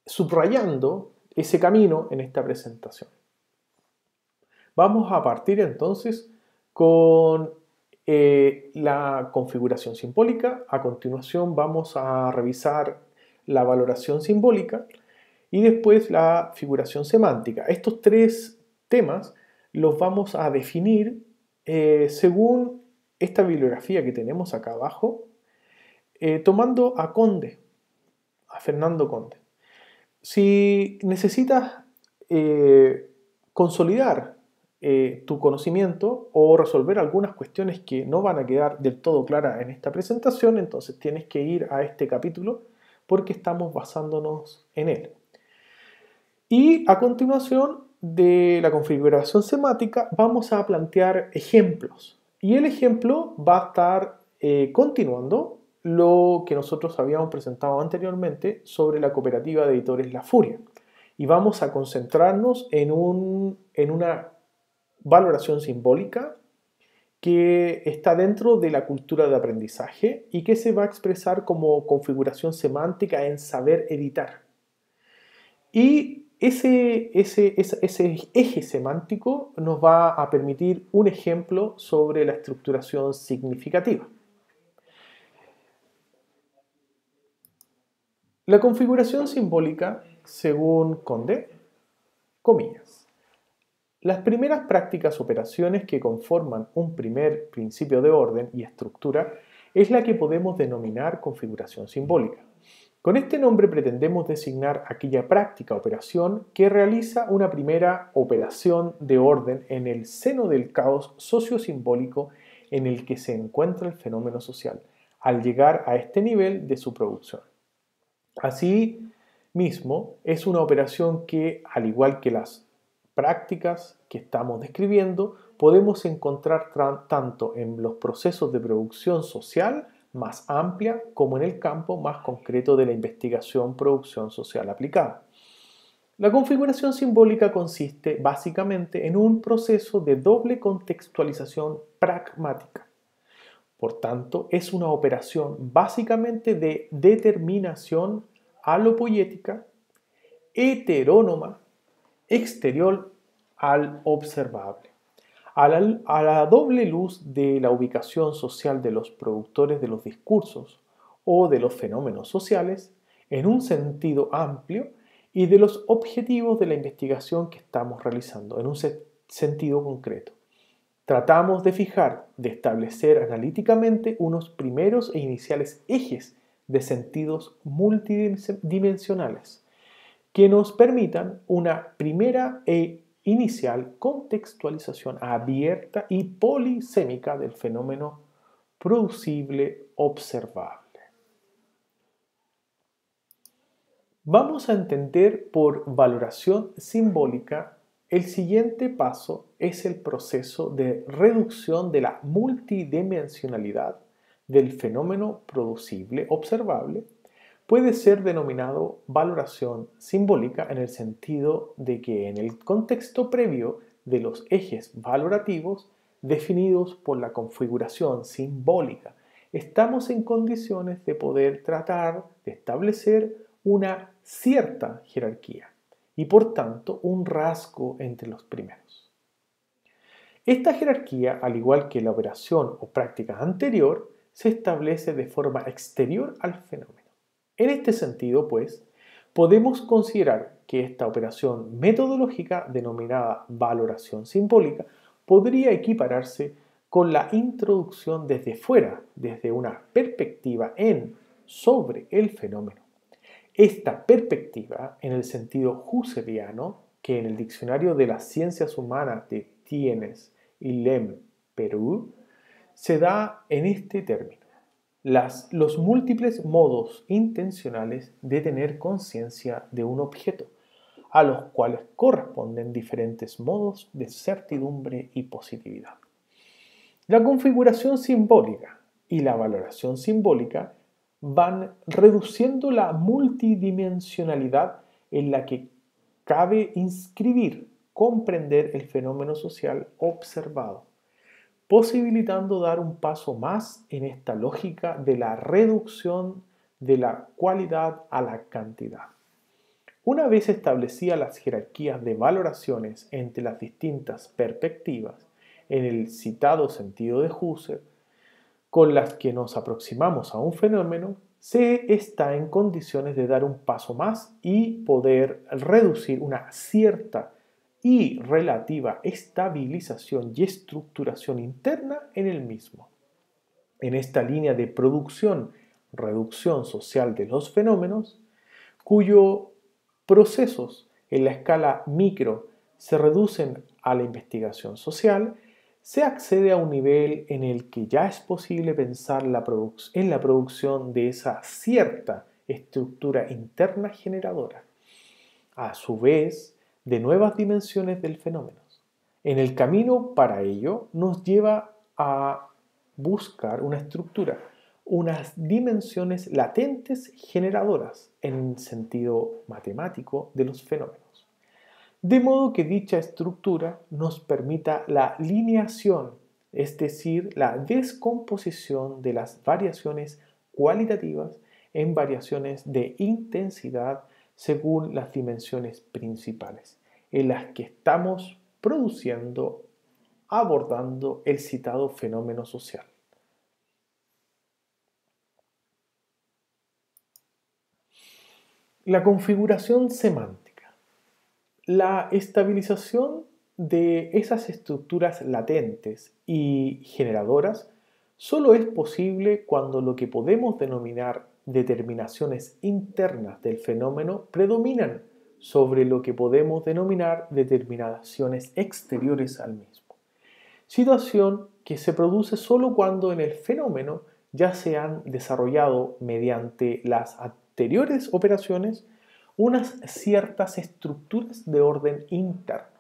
subrayando ese camino en esta presentación. Vamos a partir entonces con la configuración simbólica. A continuación vamos a revisar la valoración simbólica y después la figuración semántica. Estos tres temas los vamos a definir según esta bibliografía que tenemos acá abajo, tomando a Conde, a Fernando Conde. Si necesitas consolidar tu conocimiento o resolver algunas cuestiones que no van a quedar del todo claras en esta presentación, entonces tienes que ir a este capítulo porque estamos basándonos en él. Y a continuación de la configuración semántica vamos a plantear ejemplos. Y el ejemplo va a estar continuando lo que nosotros habíamos presentado anteriormente sobre la cooperativa de editores La Furia. Y vamos a concentrarnos en una valoración simbólica que está dentro de la cultura de aprendizaje y que se va a expresar como configuración semántica en saber editar. Y ese eje semántico nos va a permitir un ejemplo sobre la estructuración significativa. La configuración simbólica, según Conde, comillas. Las primeras prácticas operaciones que conforman un primer principio de orden y estructura es la que podemos denominar configuración simbólica. Con este nombre pretendemos designar aquella práctica operación que realiza una primera operación de orden en el seno del caos sociosimbólico en el que se encuentra el fenómeno social, al llegar a este nivel de su producción. Asimismo, es una operación que, al igual que las prácticas que estamos describiendo, podemos encontrar tanto en los procesos de producción social más amplia como en el campo más concreto de la investigación-producción social aplicada. La configuración simbólica consiste básicamente en un proceso de doble contextualización pragmática. Por tanto, es una operación básicamente de determinación alopoética, heterónoma, exterior al observable. A la doble luz de la ubicación social de los productores de los discursos o de los fenómenos sociales, en un sentido amplio, y de los objetivos de la investigación que estamos realizando, en un sentido concreto. Tratamos de fijar, de establecer analíticamente unos primeros e iniciales ejes de sentidos multidimensionales que nos permitan una primera e inicial contextualización abierta y polisémica del fenómeno producible observable. Vamos a entender por valoración simbólica el siguiente paso es el proceso de reducción de la multidimensionalidad del fenómeno producible observable. Puede ser denominado valoración simbólica en el sentido de que en el contexto previo de los ejes valorativos definidos por la configuración simbólica, estamos en condiciones de poder tratar de establecer una cierta jerarquía y por tanto un rasgo entre los primeros. Esta jerarquía, al igual que la operación o práctica anterior, se establece de forma exterior al fenómeno. En este sentido, pues, podemos considerar que esta operación metodológica denominada valoración simbólica podría equipararse con la introducción desde fuera, desde una perspectiva sobre el fenómeno. Esta perspectiva, en el sentido husserliano, que en el Diccionario de las Ciencias Humanas de Tienes y Lem, Perú, se da en este término: los múltiples modos intencionales de tener conciencia de un objeto, a los cuales corresponden diferentes modos de certidumbre y positividad. La configuración simbólica y la valoración simbólica van reduciendo la multidimensionalidad en la que cabe inscribir, comprender el fenómeno social observado, posibilitando dar un paso más en esta lógica de la reducción de la cualidad a la cantidad. Una vez establecidas las jerarquías de valoraciones entre las distintas perspectivas, en el citado sentido de Husserl, con las que nos aproximamos a un fenómeno, se está en condiciones de dar un paso más y poder reducir una cierta y relativa estabilización y estructuración interna en el mismo. En esta línea de producción-reducción social de los fenómenos, cuyos procesos en la escala micro se reducen a la investigación social, se accede a un nivel en el que ya es posible pensar en la producción de esa cierta estructura interna generadora, a su vez, de nuevas dimensiones del fenómeno. En el camino para ello nos lleva a buscar una estructura, unas dimensiones latentes generadoras en el sentido matemático de los fenómenos, de modo que dicha estructura nos permita la lineación, es decir, la descomposición de las variaciones cualitativas en variaciones de intensidad según las dimensiones principales, en las que estamos abordando el citado fenómeno social. La configuración semántica. La estabilización de esas estructuras latentes y generadoras solo es posible cuando lo que podemos denominar determinaciones internas del fenómeno predominan sobre lo que podemos denominar determinaciones exteriores al mismo. Situación que se produce solo cuando en el fenómeno ya se han desarrollado mediante las anteriores operaciones unas ciertas estructuras de orden interno.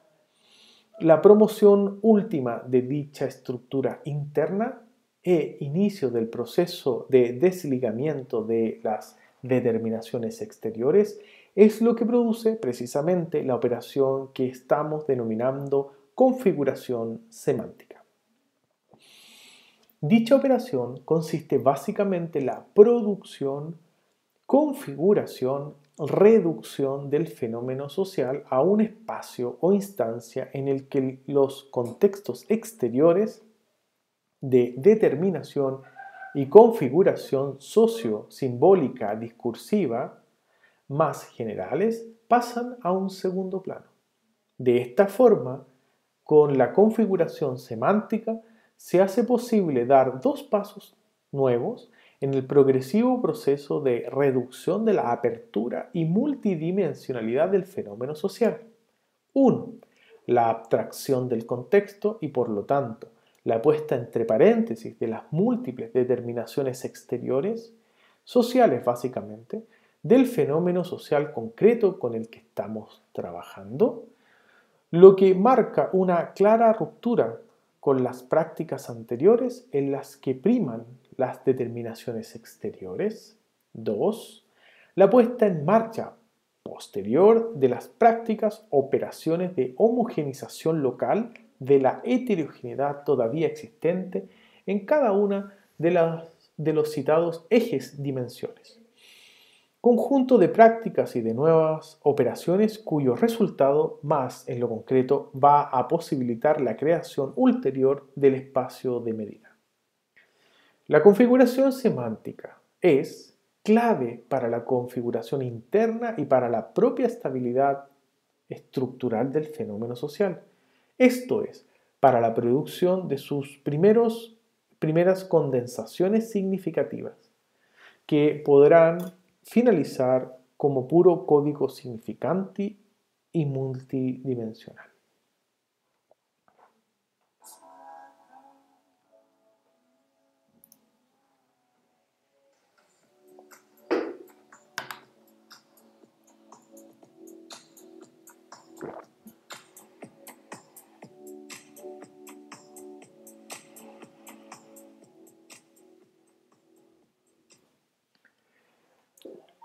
La promoción última de dicha estructura interna e inicio del proceso de desligamiento de las determinaciones exteriores es lo que produce precisamente la operación que estamos denominando configuración semántica. Dicha operación consiste básicamente en la producción, configuración, reducción del fenómeno social a un espacio o instancia en el que los contextos exteriores de determinación y configuración socio-simbólica discursiva más generales pasan a un segundo plano. De esta forma, con la configuración semántica se hace posible dar dos pasos nuevos en el progresivo proceso de reducción de la apertura y multidimensionalidad del fenómeno social. 1. La abstracción del contexto y, por lo tanto, la puesta entre paréntesis de las múltiples determinaciones exteriores, sociales básicamente, del fenómeno social concreto con el que estamos trabajando, lo que marca una clara ruptura con las prácticas anteriores en las que priman las determinaciones exteriores. 2. La puesta en marcha posterior de las prácticas operaciones de homogeneización local de la heterogeneidad todavía existente en cada una de los citados ejes dimensiones. Conjunto de prácticas y de nuevas operaciones cuyo resultado, más en lo concreto, va a posibilitar la creación ulterior del espacio de medida. La configuración semántica es clave para la configuración interna y para la propia estabilidad estructural del fenómeno social. Esto es, para la producción de sus primeras condensaciones significativas, que podrán finalizar como puro código significante y multidimensional.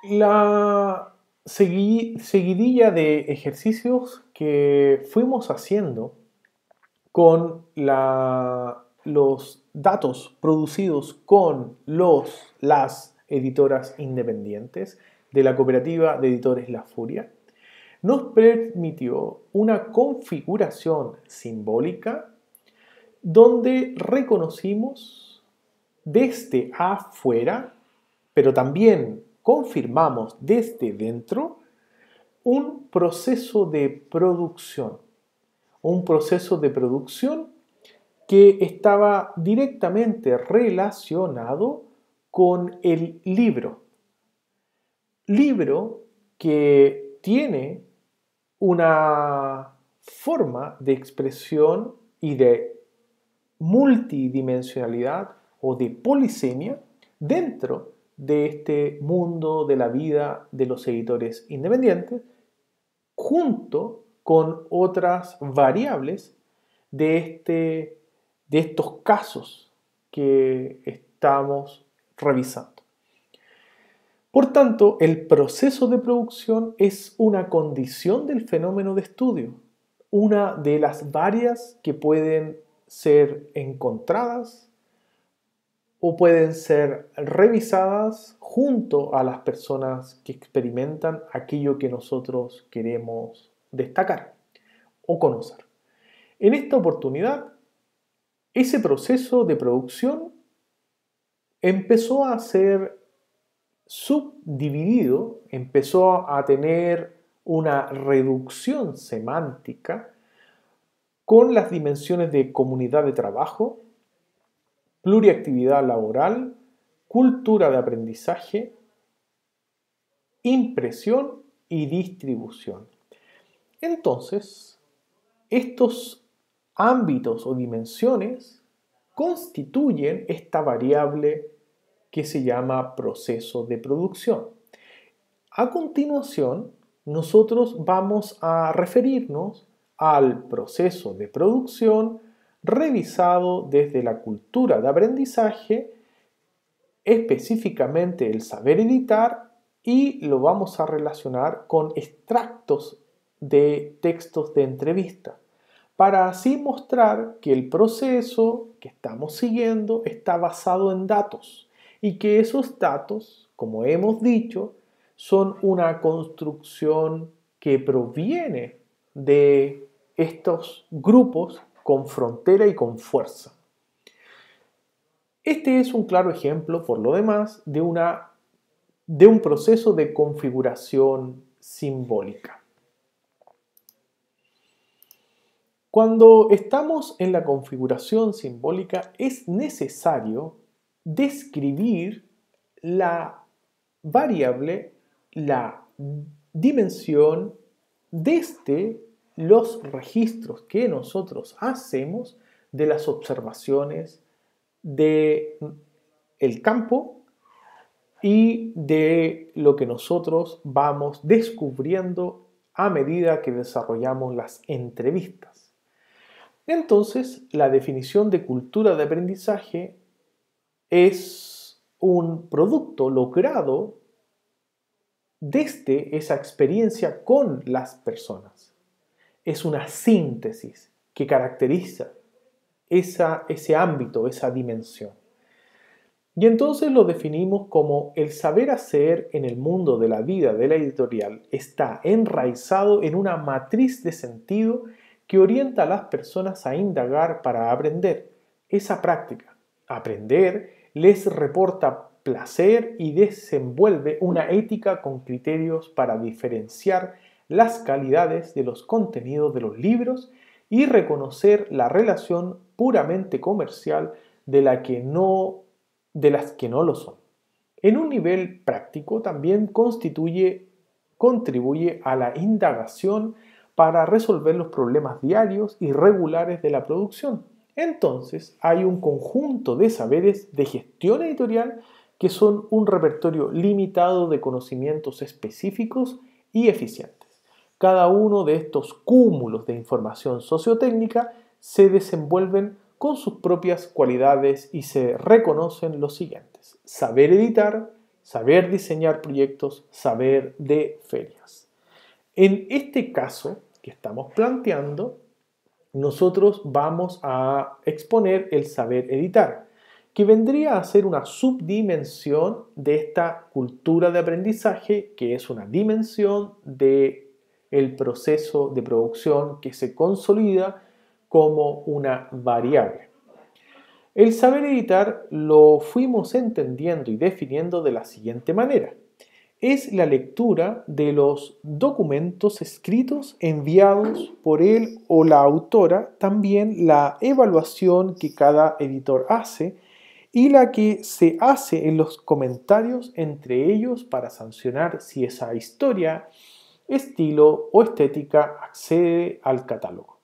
La seguidilla de ejercicios que fuimos haciendo con los datos producidos con las editoras independientes de la cooperativa de editores La Furia, nos permitió una configuración simbólica donde reconocimos desde afuera, pero también confirmamos desde dentro, un proceso de producción. Un proceso de producción que estaba directamente relacionado con el libro. Libro que tiene una forma de expresión y de multidimensionalidad o de polisemia dentro de este mundo de la vida de los editores independientes, junto con otras variables de estos casos que estamos revisando. Por tanto, el proceso de producción es una condición del fenómeno de estudio, una de las varias que pueden ser encontradas o pueden ser revisadas junto a las personas que experimentan aquello que nosotros queremos destacar o conocer. En esta oportunidad, ese proceso de producción empezó a ser subdividido, empezó a tener una reducción semántica con las dimensiones de comunidad de trabajo, pluriactividad laboral, cultura de aprendizaje, impresión y distribución. Entonces, estos ámbitos o dimensiones constituyen esta variable que se llama proceso de producción. A continuación, nosotros vamos a referirnos al proceso de producción revisado desde la cultura de aprendizaje, específicamente el saber editar, y lo vamos a relacionar con extractos de textos de entrevista, para así mostrar que el proceso que estamos siguiendo está basado en datos y que esos datos, como hemos dicho, son una construcción que proviene de estos grupos con frontera y con fuerza. Este es un claro ejemplo, por lo demás, de un proceso de configuración simbólica. Cuando estamos en la configuración simbólica, es necesario describir la variable, la dimensión desde los registros que nosotros hacemos de las observaciones del campo y de lo que nosotros vamos descubriendo a medida que desarrollamos las entrevistas. Entonces, la definición de cultura de aprendizaje es un producto logrado desde esa experiencia con las personas. Es una síntesis que caracteriza ese ámbito, esa dimensión. Y entonces lo definimos como el saber hacer en el mundo de la vida de la editorial está enraizado en una matriz de sentido que orienta a las personas a indagar para aprender. Esa práctica, aprender, les reporta placer y desenvuelve una ética con criterios para diferenciar las calidades de los contenidos de los libros y reconocer la relación puramente comercial de las que no lo son. En un nivel práctico también contribuye a la indagación para resolver los problemas diarios y regulares de la producción. Entonces, hay un conjunto de saberes de gestión editorial que son un repertorio limitado de conocimientos específicos y eficientes. Cada uno de estos cúmulos de información sociotécnica se desenvuelven con sus propias cualidades y se reconocen los siguientes: saber editar, saber diseñar proyectos, saber de ferias. En este caso que estamos planteando, nosotros vamos a exponer el saber editar, que vendría a ser una subdimensión de esta cultura de aprendizaje, que es una dimensión del proceso de producción que se consolida como una variable. El saber editar lo fuimos entendiendo y definiendo de la siguiente manera: es la lectura de los documentos escritos enviados por él o la autora, también la evaluación que cada editor hace y la que se hace en los comentarios entre ellos para sancionar si esa historia, estilo o estética accede al catálogo.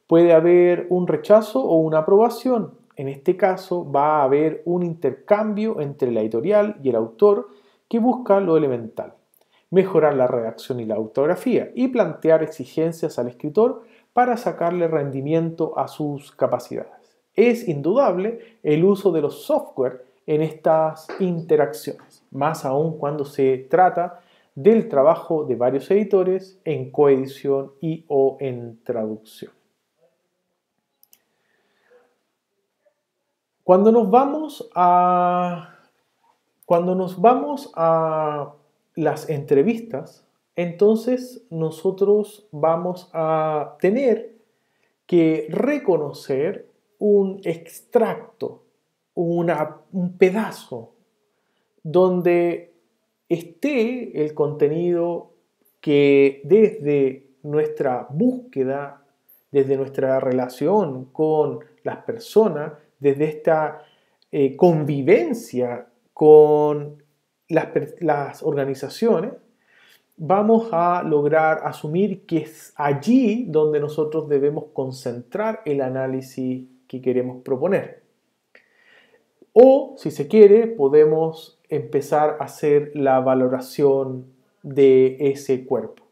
Puede haber un rechazo o una aprobación. En este caso va a haber un intercambio entre la editorial y el autor que busca lo elemental: mejorar la redacción y la ortografía y plantear exigencias al escritor para sacarle rendimiento a sus capacidades. Es indudable el uso de los software en estas interacciones, más aún cuando se trata del trabajo de varios editores en coedición y o en traducción. Cuando nos vamos a las entrevistas, entonces nosotros vamos a tener que reconocer un extracto, un pedazo, donde esté el contenido que desde nuestra búsqueda, desde nuestra relación con las personas, desde esta convivencia con las organizaciones, vamos a lograr asumir que es allí donde nosotros debemos concentrar el análisis que queremos proponer. O, si se quiere, podemos empezar a hacer la valoración de ese cuerpo.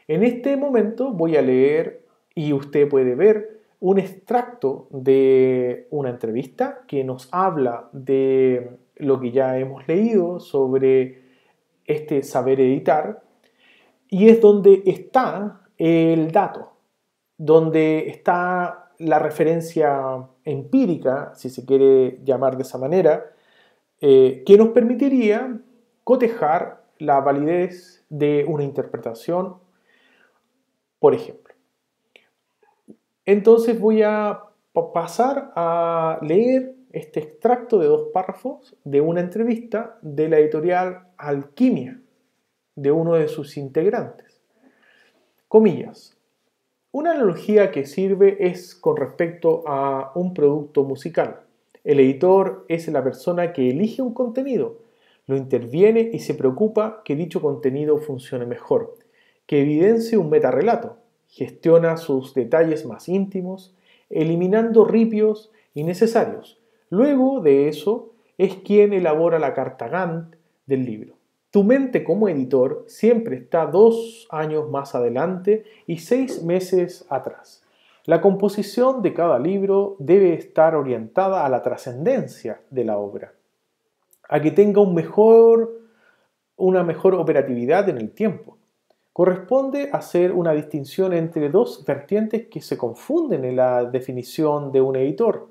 En este momento voy a leer, y usted puede ver, un extracto de una entrevista que nos habla de lo que ya hemos leído sobre este saber editar, y es donde está el dato, donde está la referencia empírica, si se quiere llamar de esa manera, que nos permitiría cotejar la validez de una interpretación, por ejemplo. Entonces voy a pasar a leer este extracto de 2 párrafos de una entrevista de la editorial Alquimia, de uno de sus integrantes. Comillas. Una analogía que sirve es con respecto a un producto musical. El editor es la persona que elige un contenido, lo interviene y se preocupa que dicho contenido funcione mejor, que evidencie un metarrelato, gestiona sus detalles más íntimos, eliminando ripios innecesarios. Luego de eso es quien elabora la carta Gantt del libro. Tu mente como editor siempre está 2 años más adelante y 6 meses atrás. La composición de cada libro debe estar orientada a la trascendencia de la obra, a que tenga una mejor operatividad en el tiempo. Corresponde hacer una distinción entre 2 vertientes que se confunden en la definición de un editor.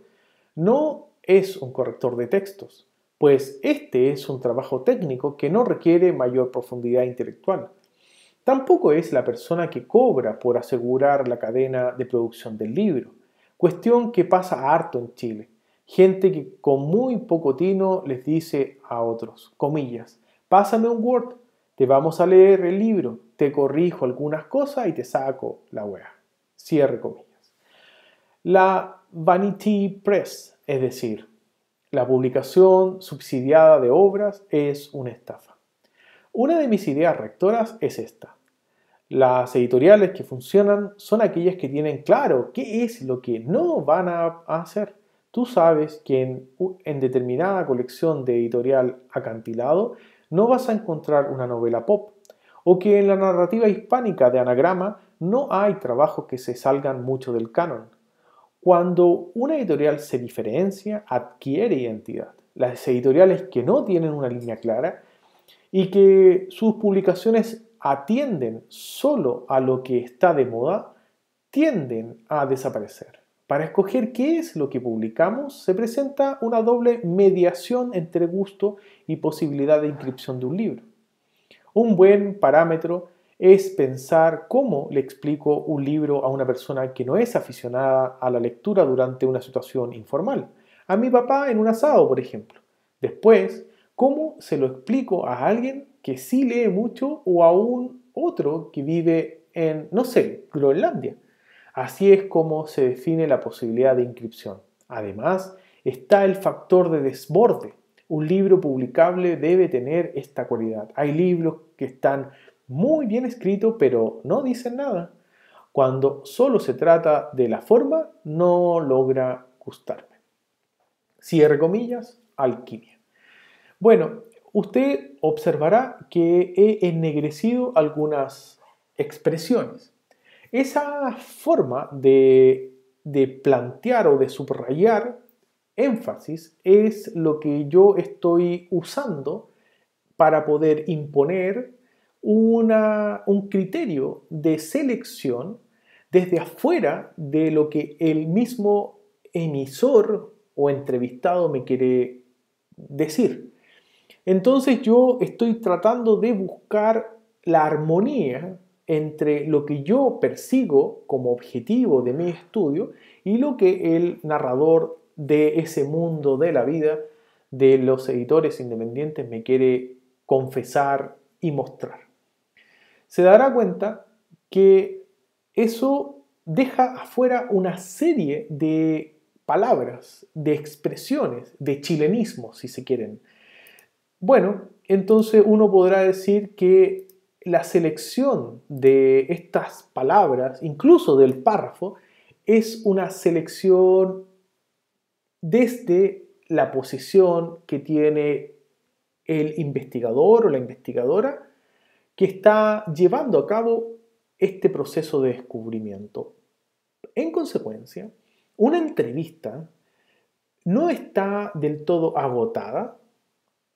No es un corrector de textos, pues este es un trabajo técnico que no requiere mayor profundidad intelectual. Tampoco es la persona que cobra por asegurar la cadena de producción del libro, cuestión que pasa harto en Chile. Gente que con muy poco tino les dice a otros, comillas, pásame un Word, te vamos a leer el libro, te corrijo algunas cosas y te saco la wea. Cierre comillas. La Vanity Press, es decir, la publicación subsidiada de obras, es una estafa. Una de mis ideas rectoras es esta. Las editoriales que funcionan son aquellas que tienen claro qué es lo que no van a hacer. Tú sabes que en determinada colección de editorial acantilado no vas a encontrar una novela pop, o que en la narrativa hispánica de Anagrama no hay trabajos que se salgan mucho del canon. Cuando una editorial se diferencia, adquiere identidad. Las editoriales que no tienen una línea clara y que sus publicaciones atienden solo a lo que está de moda, tienden a desaparecer. Para escoger qué es lo que publicamos, se presenta una doble mediación entre gusto y posibilidad de inscripción de un libro. Un buen parámetro es pensar cómo le explico un libro a una persona que no es aficionada a la lectura durante una situación informal. A mi papá en un asado, por ejemplo. Después, ¿cómo se lo explico a alguien que sí lee mucho o a un otro que vive en, no sé, Groenlandia? Así es como se define la posibilidad de inscripción. Además, está el factor de desborde. Un libro publicable debe tener esta cualidad. Hay libros que están muy bien escritos, pero no dicen nada. Cuando solo se trata de la forma, no logra gustarme. Cierre comillas, alquimia. Bueno, usted observará que he ennegrecido algunas expresiones. Esa forma de plantear o de subrayar énfasis es lo que yo estoy usando para poder imponer un criterio de selección desde afuera de lo que el mismo emisor o entrevistado me quiere decir. Entonces yo estoy tratando de buscar la armonía entre lo que yo persigo como objetivo de mi estudio y lo que el narrador de ese mundo de la vida de los editores independientes me quiere confesar y mostrar. Se dará cuenta que eso deja afuera una serie de palabras, de expresiones, de chilenismos, si se quieren. Bueno, entonces uno podrá decir que la selección de estas palabras, incluso del párrafo, es una selección desde la posición que tiene el investigador o la investigadora que está llevando a cabo este proceso de descubrimiento. En consecuencia, una entrevista no está del todo agotada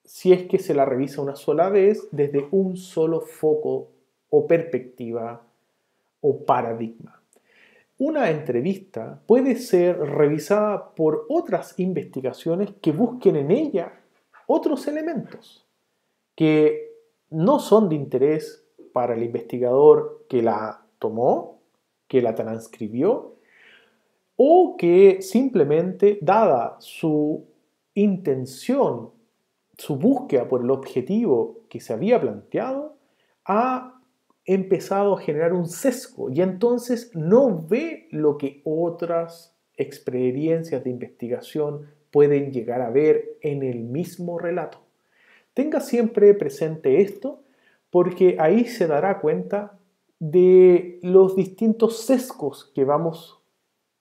si es que se la revisa una sola vez desde un solo foco o perspectiva o paradigma. Una entrevista puede ser revisada por otras investigaciones que busquen en ella otros elementos que no son de interés para el investigador que la tomó, que la transcribió, o que simplemente, dada su intención, su búsqueda por el objetivo que se había planteado, ha empezado a generar un sesgo y entonces no ve lo que otras experiencias de investigación pueden llegar a ver en el mismo relato. Tenga siempre presente esto porque ahí se dará cuenta de los distintos sesgos que vamos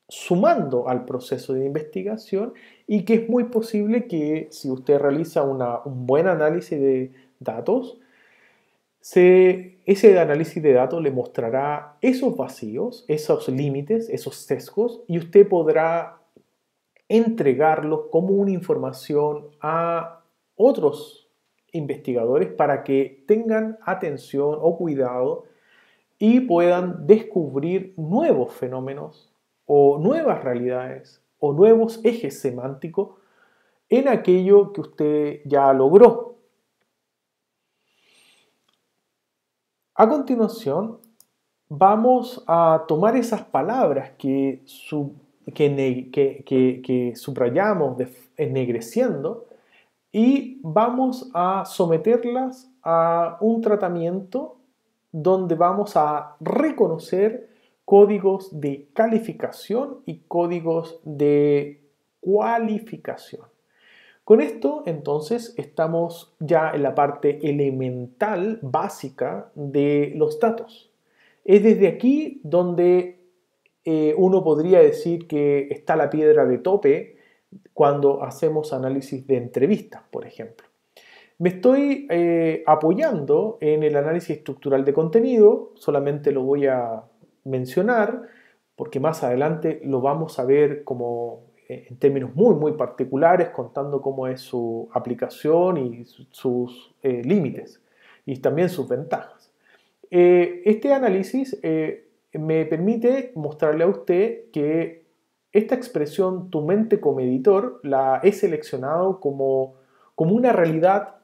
sumando al proceso de investigación y que es muy posible que si usted realiza un buen análisis de datos, ese análisis de datos le mostrará esos vacíos, esos límites, esos sesgos y usted podrá entregarlos como una información a otros investigadores para que tengan atención o cuidado y puedan descubrir nuevos fenómenos o nuevas realidades o nuevos ejes semánticos en aquello que usted ya logró. A continuación, vamos a tomar esas palabras que subrayamos ennegreciendo y vamos a someterlas a un tratamiento donde vamos a reconocer códigos de calificación y códigos de cualificación. Con esto, entonces, estamos ya en la parte elemental, básica de los datos. Es desde aquí donde uno podría decir que está la piedra de tope cuando hacemos análisis de entrevistas, por ejemplo. Me estoy apoyando en el análisis estructural de contenido, solamente lo voy a mencionar porque más adelante lo vamos a ver como en términos muy particulares, contando cómo es su aplicación y sus límites y también sus ventajas. Este análisis me permite mostrarle a usted que esta expresión tu mente como editor la he seleccionado como una realidad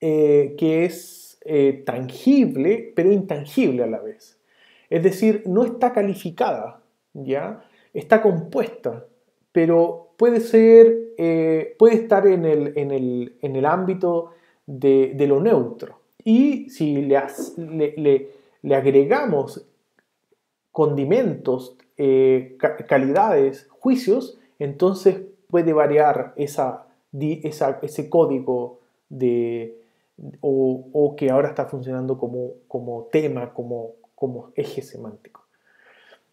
que es tangible pero intangible a la vez. Es decir, no está calificada, ¿ya? Está compuesta, pero puede ser, puede estar en el ámbito de lo neutro. Y si le agregamos condimentos, calidades, juicios, entonces puede variar ese código o que ahora está funcionando como tema, como eje semántico.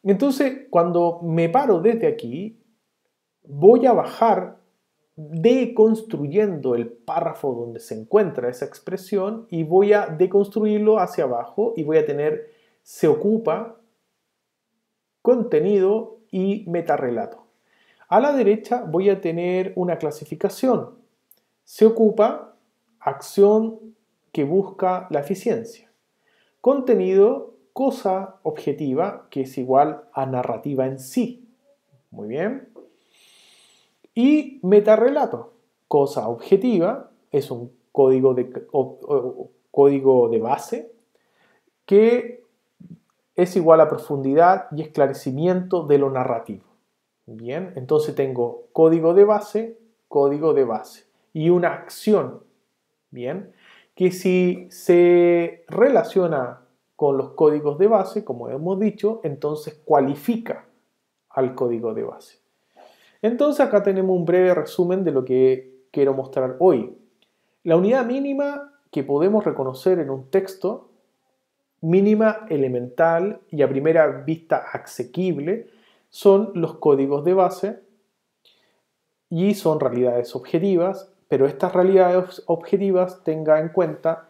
Entonces, cuando me paro desde aquí, voy a bajar deconstruyendo el párrafo donde se encuentra esa expresión y voy a deconstruirlo hacia abajo y voy a tener se ocupa, contenido y metarrelato. A la derecha voy a tener una clasificación. Se ocupa, acción que busca la eficiencia. Contenido, cosa objetiva, que es igual a narrativa en sí. Muy bien. Y metarrelato, cosa objetiva, es un código de base que es igual a profundidad y esclarecimiento de lo narrativo. Bien, entonces tengo código de base y una acción, bien, que si se relaciona con los códigos de base, como hemos dicho, entonces cualifica al código de base. Entonces acá tenemos un breve resumen de lo que quiero mostrar hoy. La unidad mínima que podemos reconocer en un texto, mínima elemental y a primera vista asequible, son los códigos de base y son realidades objetivas, pero estas realidades objetivas, tenga en cuenta,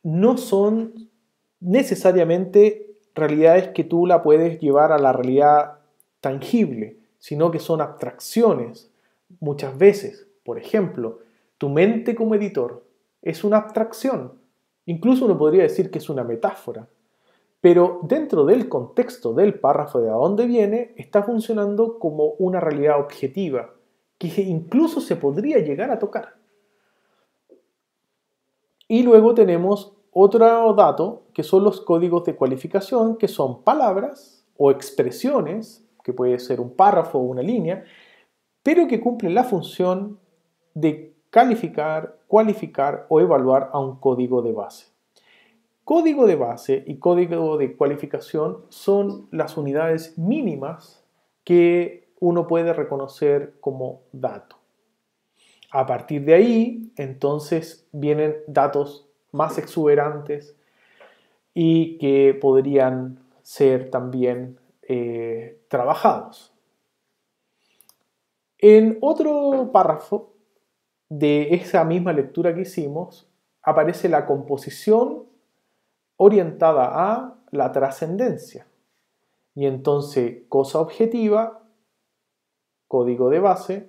no son necesariamente realidades que tú la puedes llevar a la realidad tangible, sino que son abstracciones muchas veces. Por ejemplo, tu mente como editor es una abstracción. Incluso uno podría decir que es una metáfora. Pero dentro del contexto del párrafo de a dónde viene, está funcionando como una realidad objetiva, que incluso se podría llegar a tocar. Y luego tenemos otro dato, que son los códigos de cualificación, que son palabras o expresiones, que puede ser un párrafo o una línea, pero que cumplen la función de calificar, cualificar o evaluar a un código de base. Código de base y código de cualificación son las unidades mínimas que uno puede reconocer como dato. A partir de ahí, entonces, vienen datos más exuberantes y que podrían ser también trabajados. En otro párrafo de esa misma lectura que hicimos, aparece la composición orientada a la trascendencia. Y entonces, cosa objetiva, código de base,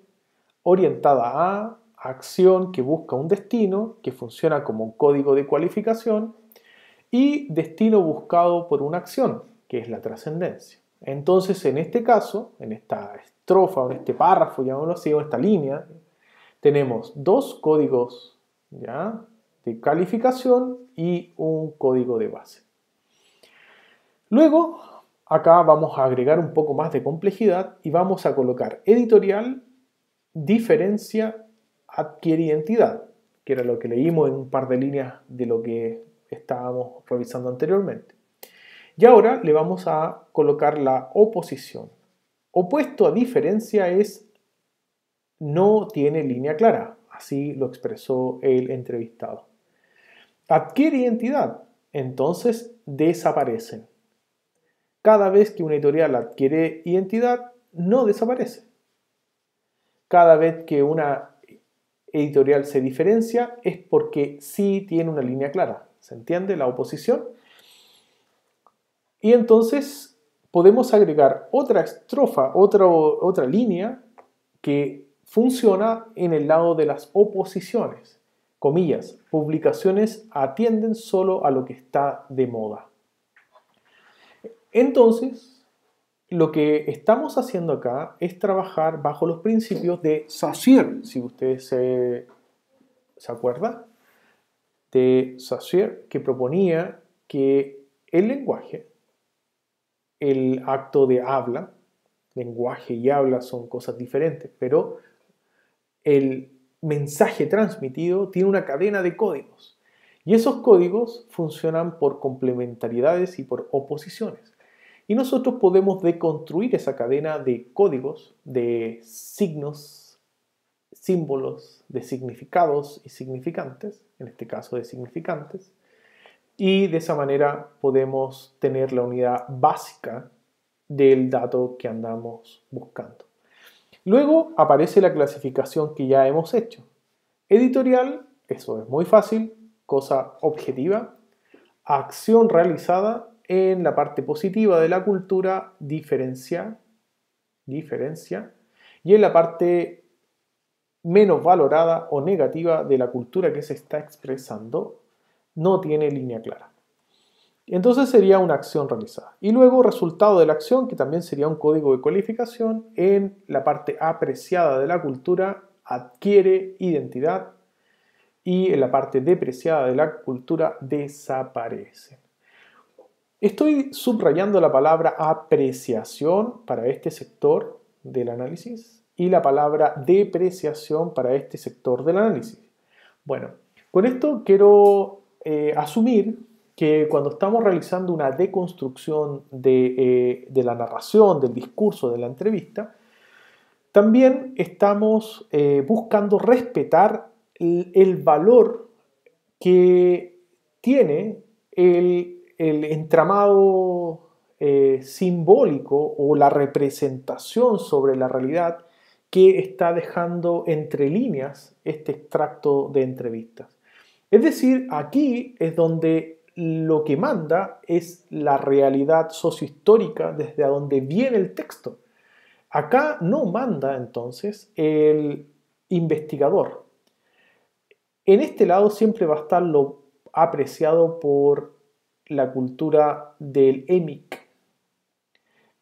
orientada a acción que busca un destino, que funciona como un código de cualificación, y destino buscado por una acción, que es la trascendencia. Entonces, en este caso, en esta estrofa, o en este párrafo, llamémoslo así, o en esta línea, tenemos dos códigos, ¿ya?, de calificación y un código de base. Luego, acá vamos a agregar un poco más de complejidad y vamos a colocar editorial, diferencia, adquiere identidad, que era lo que leímos en un par de líneas de lo que estábamos revisando anteriormente. Y ahora le vamos a colocar la oposición. Opuesto a diferencia es no tiene línea clara, así lo expresó el entrevistado. Adquiere identidad, entonces desaparecen. Cada vez que una editorial adquiere identidad, no desaparece. Cada vez que una editorial se diferencia es porque sí tiene una línea clara. ¿Se entiende la oposición? Y entonces podemos agregar otra estrofa, otra línea que funciona en el lado de las oposiciones. Comillas, publicaciones atienden solo a lo que está de moda. Entonces, lo que estamos haciendo acá es trabajar bajo los principios de Saussure, si ustedes se acuerdan, de Saussure, que proponía que el lenguaje, el acto de habla, lenguaje y habla son cosas diferentes, pero el mensaje transmitido tiene una cadena de códigos. Y esos códigos funcionan por complementariedades y por oposiciones. Y nosotros podemos deconstruir esa cadena de códigos, de signos, símbolos, de significados y significantes, en este caso de significantes, y de esa manera podemos tener la unidad básica del dato que andamos buscando. Luego aparece la clasificación que ya hemos hecho. Editorial, eso es muy fácil, cosa objetiva. Acción realizada en la parte positiva de la cultura, diferencia. Y en la parte menos valorada o negativa de la cultura que se está expresando, no tiene línea clara. Entonces sería una acción realizada. Y luego resultado de la acción, que también sería un código de cualificación, en la parte apreciada de la cultura adquiere identidad y en la parte depreciada de la cultura desaparece. Estoy subrayando la palabra apreciación para este sector del análisis y la palabra depreciación para este sector del análisis. Bueno, con esto quiero asumir que cuando estamos realizando una deconstrucción de la narración, del discurso, de la entrevista, también estamos buscando respetar el valor que tiene el entramado simbólico o la representación sobre la realidad que está dejando entre líneas este extracto de entrevistas. Es decir, aquí es donde lo que manda es la realidad sociohistórica desde donde viene el texto. Acá no manda entonces el investigador. En este lado siempre va a estar lo apreciado por la cultura del EMIC.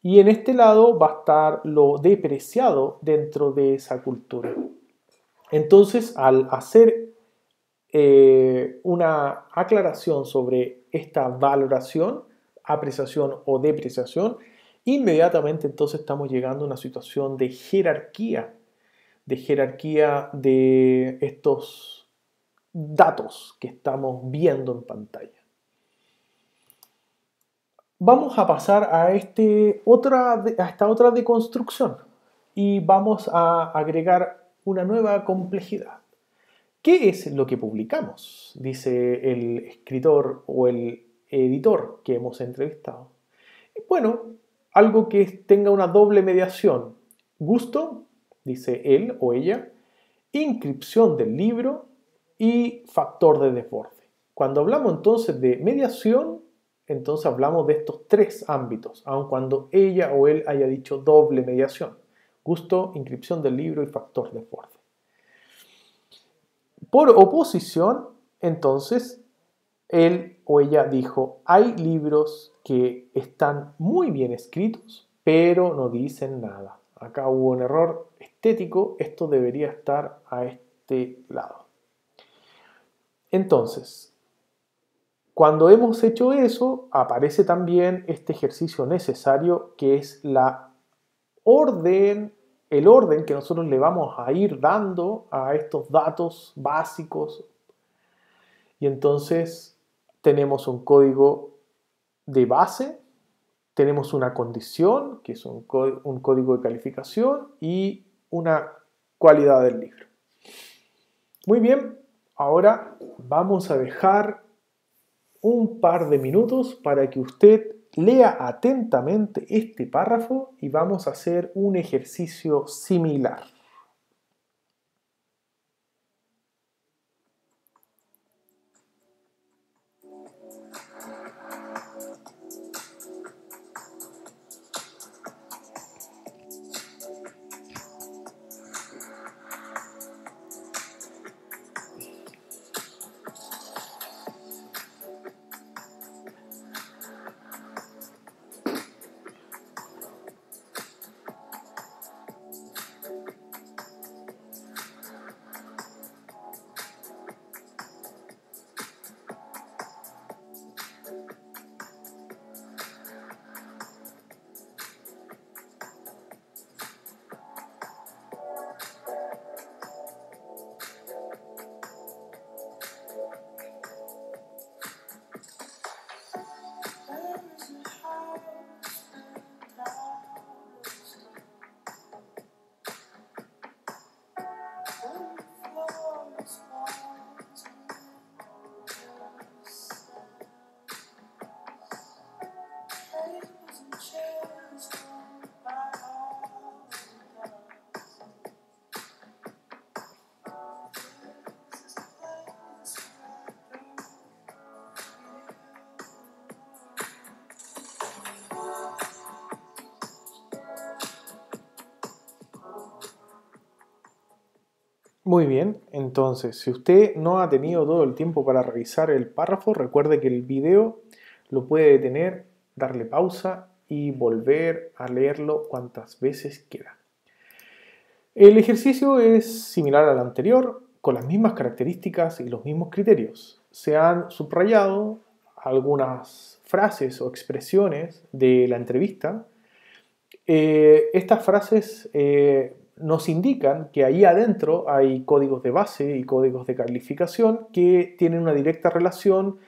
Y en este lado va a estar lo depreciado dentro de esa cultura. Entonces, al hacer una aclaración sobre esta valoración, apreciación o depreciación, inmediatamente entonces estamos llegando a una situación de jerarquía de estos datos que estamos viendo en pantalla. Vamos a pasar a esta otra deconstrucción y vamos a agregar una nueva complejidad. ¿Qué es lo que publicamos? Dice el escritor o el editor que hemos entrevistado. Bueno, algo que tenga una doble mediación. Gusto, dice él o ella, inscripción del libro y factor de desborde. Cuando hablamos entonces de mediación, entonces hablamos de estos tres ámbitos, aun cuando ella o él haya dicho doble mediación. Gusto, inscripción del libro y factor de desborde. Por oposición, entonces, él o ella dijo, hay libros que están muy bien escritos, pero no dicen nada. Acá hubo un error estético, esto debería estar a este lado. Entonces, cuando hemos hecho eso, aparece también este ejercicio necesario que es el orden que nosotros le vamos a ir dando a estos datos básicos. Y entonces tenemos un código de base, tenemos una condición, que es un código de calificación, y una cualidad del libro. Muy bien, ahora vamos a dejar un par de minutos para que usted lea atentamente este párrafo y vamos a hacer un ejercicio similar. Muy bien, entonces, si usted no ha tenido todo el tiempo para revisar el párrafo, recuerde que el video lo puede detener, darle pausa y volver a leerlo cuantas veces quiera. El ejercicio es similar al anterior, con las mismas características y los mismos criterios. Se han subrayado algunas frases o expresiones de la entrevista. Estas frases nos indican que ahí adentro hay códigos de base y códigos de calificación que tienen una directa relación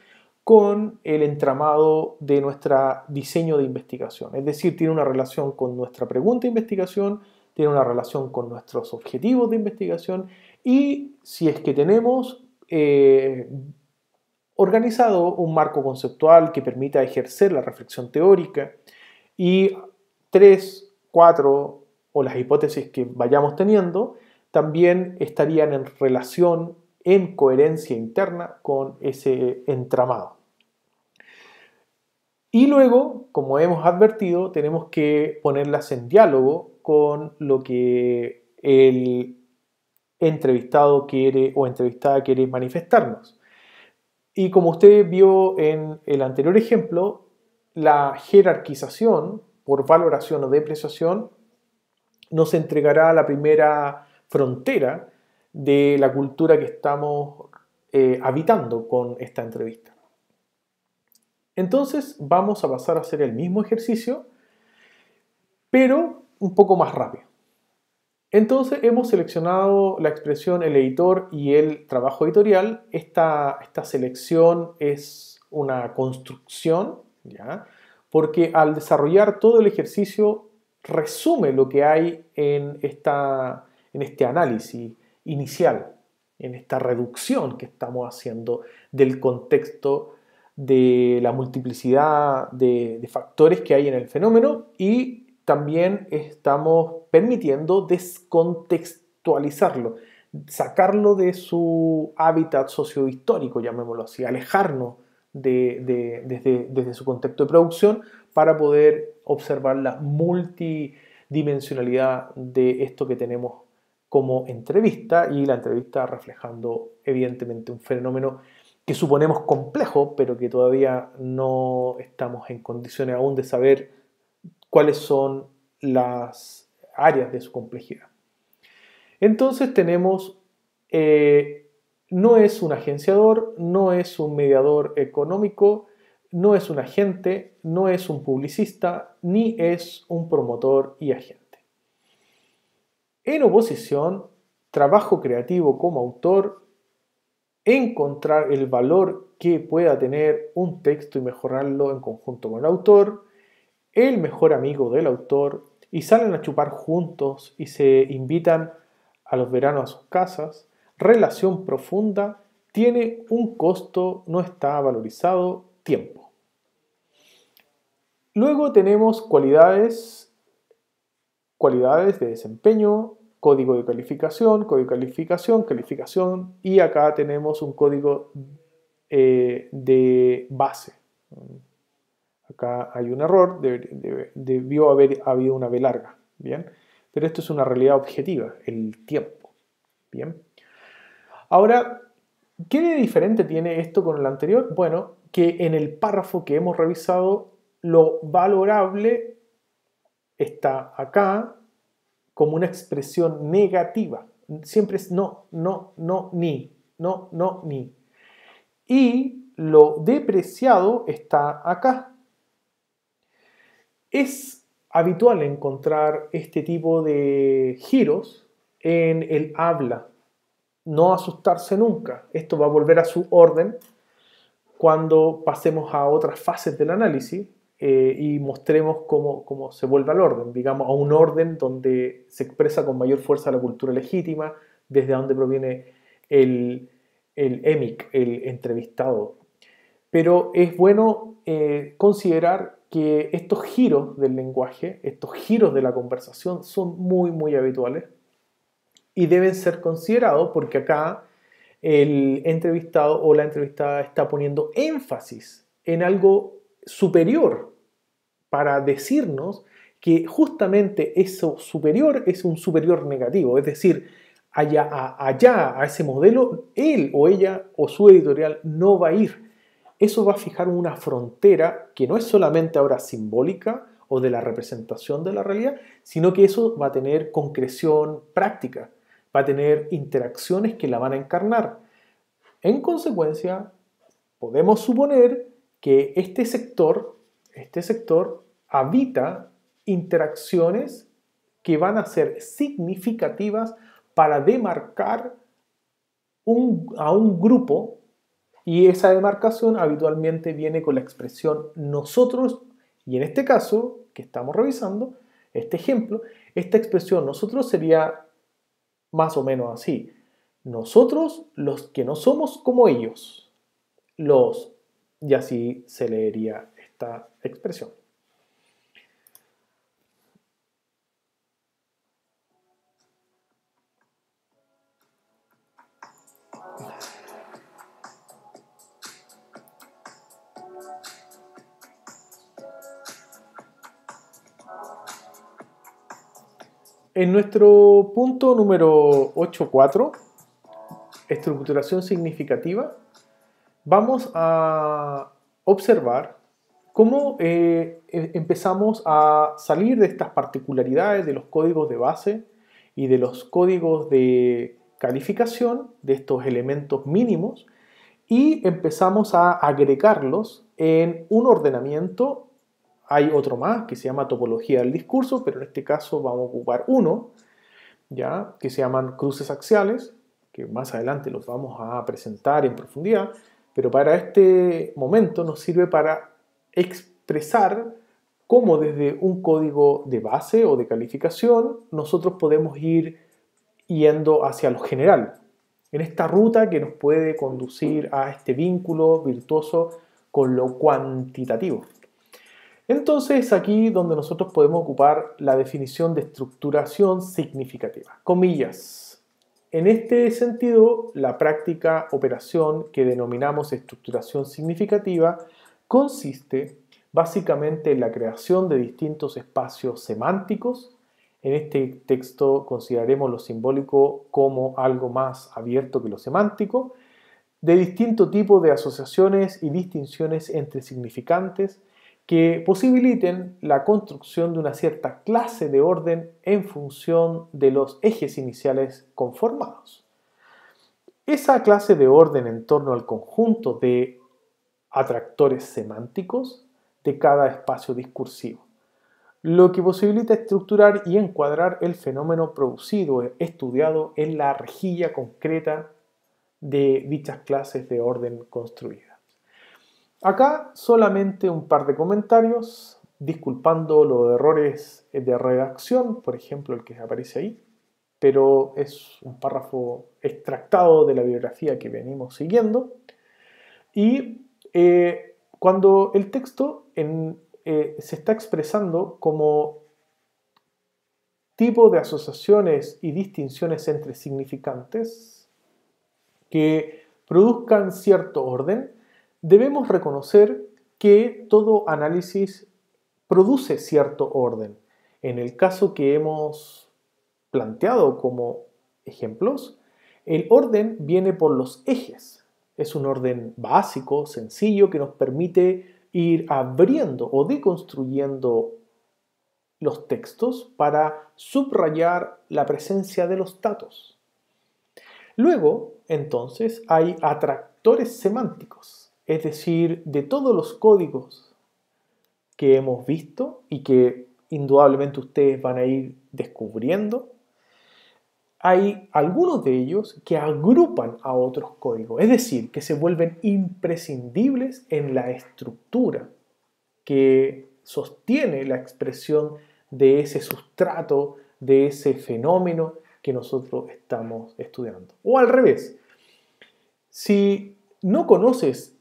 con el entramado de nuestro diseño de investigación. Es decir, tiene una relación con nuestra pregunta de investigación, tiene una relación con nuestros objetivos de investigación y si es que tenemos organizado un marco conceptual que permita ejercer la reflexión teórica y 3, 4 o las hipótesis que vayamos teniendo también estarían en relación, en coherencia interna con ese entramado. Y luego, como hemos advertido, tenemos que ponerlas en diálogo con lo que el entrevistado quiere o entrevistada quiere manifestarnos. Y como usted vio en el anterior ejemplo, la jerarquización por valoración o depreciación nos entregará la primera frontera de la cultura que estamos habitando con esta entrevista. Entonces vamos a pasar a hacer el mismo ejercicio, pero un poco más rápido. Entonces hemos seleccionado la expresión el editor y el trabajo editorial. Esta selección es una construcción, ¿ya? Porque al desarrollar todo el ejercicio resume lo que hay en este análisis inicial, en esta reducción que estamos haciendo del contexto de la multiplicidad de factores que hay en el fenómeno y también estamos permitiendo descontextualizarlo, sacarlo de su hábitat sociohistórico, llamémoslo así, alejarnos desde su contexto de producción para poder observar la multidimensionalidad de esto que tenemos como entrevista y la entrevista reflejando evidentemente un fenómeno que suponemos complejo, pero que todavía no estamos en condiciones aún de saber cuáles son las áreas de su complejidad. Entonces tenemos, no es un agenciador, no es un mediador económico, no es un agente, no es un publicista, ni es un promotor y agente. En oposición, trabajo creativo como autor, encontrar el valor que pueda tener un texto y mejorarlo en conjunto con el autor, el mejor amigo del autor y salen a chupar juntos y se invitan a los veranos a sus casas. Relación profunda, tiene un costo, no está valorizado, tiempo. Luego tenemos cualidades de desempeño, código de calificación, calificación y acá tenemos un código de base. Acá hay un error, debió haber habido una B larga, ¿bien? Pero esto es una realidad objetiva, el tiempo, ¿bien? Ahora, ¿qué de diferente tiene esto con el anterior? Bueno, que en el párrafo que hemos revisado, lo valorable está acá como una expresión negativa. Siempre es no, no, no, ni, no, no, ni. Y lo depreciado está acá. Es habitual encontrar este tipo de giros en el habla. No asustarse nunca. Esto va a volver a su orden cuando pasemos a otras fases del análisis y mostremos cómo se vuelve al orden, digamos, a un orden donde se expresa con mayor fuerza la cultura legítima, desde donde proviene el EMIC, el entrevistado. Pero es bueno considerar que estos giros del lenguaje, estos giros de la conversación son muy, muy habituales y deben ser considerados porque acá el entrevistado o la entrevistada está poniendo énfasis en algo superior para decirnos que justamente eso superior es un superior negativo, es decir, allá a ese modelo, él o ella o su editorial no va a ir. Eso va a fijar una frontera que no es solamente ahora simbólica o de la representación de la realidad, sino que eso va a tener concreción práctica, va a tener interacciones que la van a encarnar. En consecuencia, podemos suponer que este sector habita interacciones que van a ser significativas para demarcar a un grupo, y esa demarcación habitualmente viene con la expresión nosotros, y en este caso que estamos revisando, este ejemplo, esta expresión nosotros sería más o menos así: nosotros los que no somos como ellos, y así se leería esta expresión. En nuestro punto número 8.4, estructuración significativa, vamos a observar cómo empezamos a salir de estas particularidades de los códigos de base y de los códigos de calificación, de estos elementos mínimos, y empezamos a agregarlos en un ordenamiento. Hay otro más que se llama topología del discurso, pero en este caso vamos a ocupar uno, ¿ya? Que se llaman cruces axiales, que más adelante los vamos a presentar en profundidad, pero para este momento nos sirve para expresar cómo desde un código de base o de calificación nosotros podemos ir yendo hacia lo general, en esta ruta que nos puede conducir a este vínculo virtuoso con lo cuantitativo. Entonces, aquí donde nosotros podemos ocupar la definición de estructuración significativa. Comillas. En este sentido, la práctica operación que denominamos estructuración significativa consiste básicamente en la creación de distintos espacios semánticos. En este texto consideraremos lo simbólico como algo más abierto que lo semántico, de distinto tipo de asociaciones y distinciones entre significantes que posibiliten la construcción de una cierta clase de orden en función de los ejes iniciales conformados. Esa clase de orden en torno al conjunto de atractores semánticos de cada espacio discursivo, lo que posibilita estructurar y encuadrar el fenómeno producido, estudiado en la rejilla concreta de dichas clases de orden construidas. Acá solamente un par de comentarios. disculpando los errores de redacción, por ejemplo el que aparece ahí, pero es un párrafo extractado de la bibliografía que venimos siguiendo. Y cuando el texto se está expresando como tipo de asociaciones y distinciones entre significantes que produzcan cierto orden, debemos reconocer que todo análisis produce cierto orden. En el caso que hemos planteado como ejemplos, el orden viene por los ejes. Es un orden básico, sencillo, que nos permite ir abriendo o deconstruyendo los textos para subrayar la presencia de los datos. Luego, entonces, hay atractores semánticos, es decir, de todos los códigos que hemos visto y que indudablemente ustedes van a ir descubriendo. Hay algunos de ellos que agrupan a otros códigos, es decir, que se vuelven imprescindibles en la estructura que sostiene la expresión de ese sustrato, de ese fenómeno que nosotros estamos estudiando. O al revés, si no conoces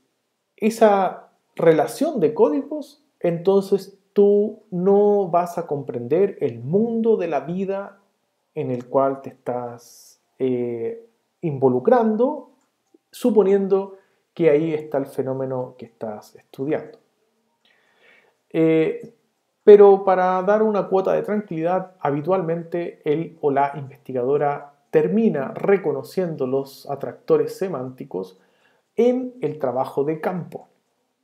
esa relación de códigos, entonces tú no vas a comprender el mundo de la vida en el cual te estás involucrando, suponiendo que ahí está el fenómeno que estás estudiando. Pero para dar una cuota de tranquilidad, habitualmente él o la investigadora termina reconociendo los atractores semánticos en el trabajo de campo,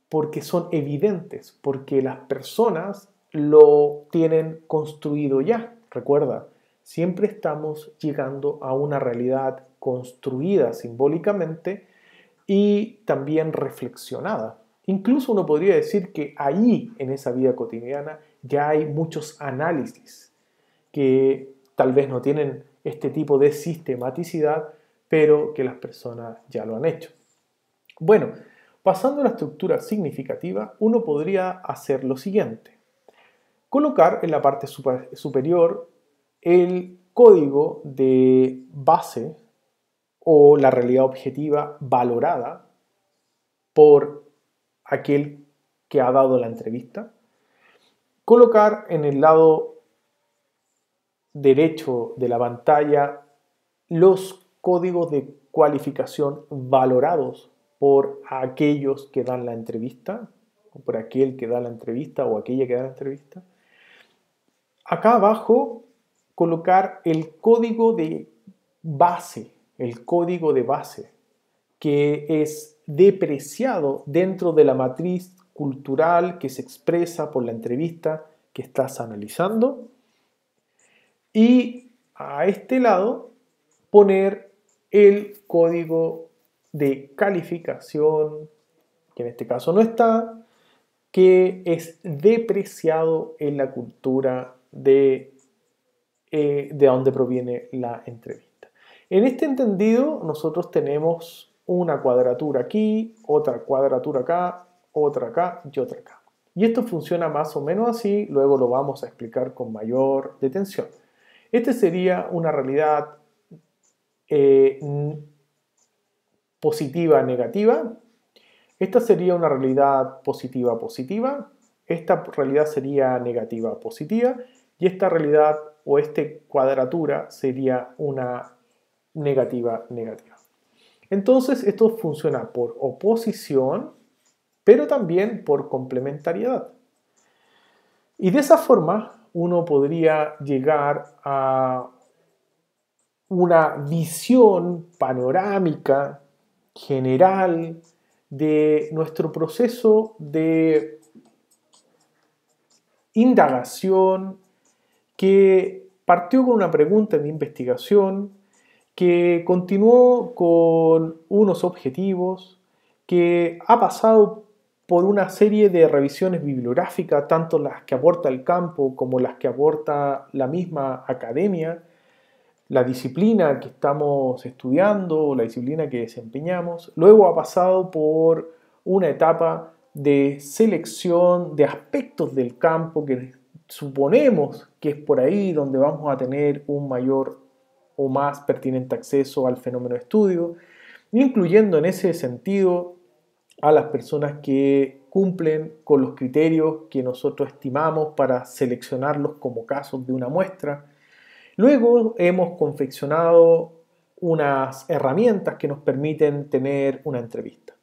porque son evidentes, porque las personas lo tienen construido ya. Recuerda, siempre estamos llegando a una realidad construida simbólicamente y también reflexionada. Incluso uno podría decir que ahí, en esa vida cotidiana, ya hay muchos análisis que tal vez no tienen este tipo de sistematicidad, pero que las personas ya lo han hecho. Bueno, pasando a la estructura significativa, uno podría hacer lo siguiente. Colocar en la parte superior el código de base o la realidad objetiva valorada por aquel que ha dado la entrevista. Colocar en el lado derecho de la pantalla los códigos de cualificación valorados por aquellos que dan la entrevista, o por aquel que da la entrevista o aquella que da la entrevista. Acá abajo colocar el código de base, que es depreciado dentro de la matriz cultural que se expresa por la entrevista que estás analizando. Y a este lado poner el código de calificación, que en este caso no está, que es depreciado en la cultura de donde proviene la entrevista. En este entendido, nosotros tenemos una cuadratura aquí, otra cuadratura acá, otra acá y otra acá. Y esto funciona más o menos así, luego lo vamos a explicar con mayor detención. Esta sería una realidad positiva-negativa. Esta sería una realidad positiva-positiva. Esta realidad sería negativa-positiva. Y esta realidad o esta cuadratura sería una negativa-negativa. Entonces esto funciona por oposición, pero también por complementariedad. Y de esa forma uno podría llegar a una visión panorámica general de nuestro proceso de indagación que partió con una pregunta de investigación, que continuó con unos objetivos, que ha pasado por una serie de revisiones bibliográficas, tanto las que aporta el campo como las que aporta la misma academia, la disciplina que estamos estudiando, la disciplina que desempeñamos. Luego ha pasado por una etapa de selección de aspectos del campo que suponemos que es por ahí donde vamos a tener un mayor o más pertinente acceso al fenómeno de estudio, incluyendo en ese sentido a las personas que cumplen con los criterios que nosotros estimamos para seleccionarlos como casos de una muestra. Luego hemos confeccionado unas herramientas que nos permiten tener una entrevista.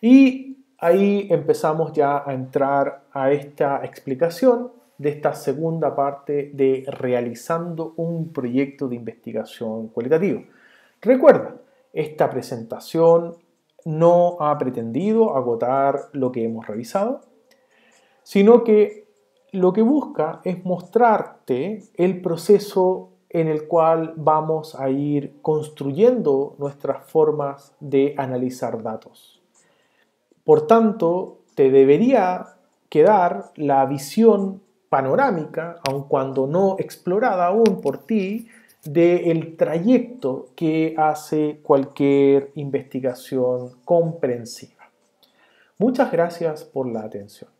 Y ahí empezamos ya a entrar a esta explicación de esta segunda parte de realizando un proyecto de investigación cualitativa. Recuerda, esta presentación no ha pretendido agotar lo que hemos revisado, sino que lo que busca es mostrarte el proceso en el cual vamos a ir construyendo nuestras formas de analizar datos. Por tanto, te debería quedar la visión panorámica, aun cuando no explorada aún por ti, del trayecto que hace cualquier investigación comprensiva. Muchas gracias por la atención.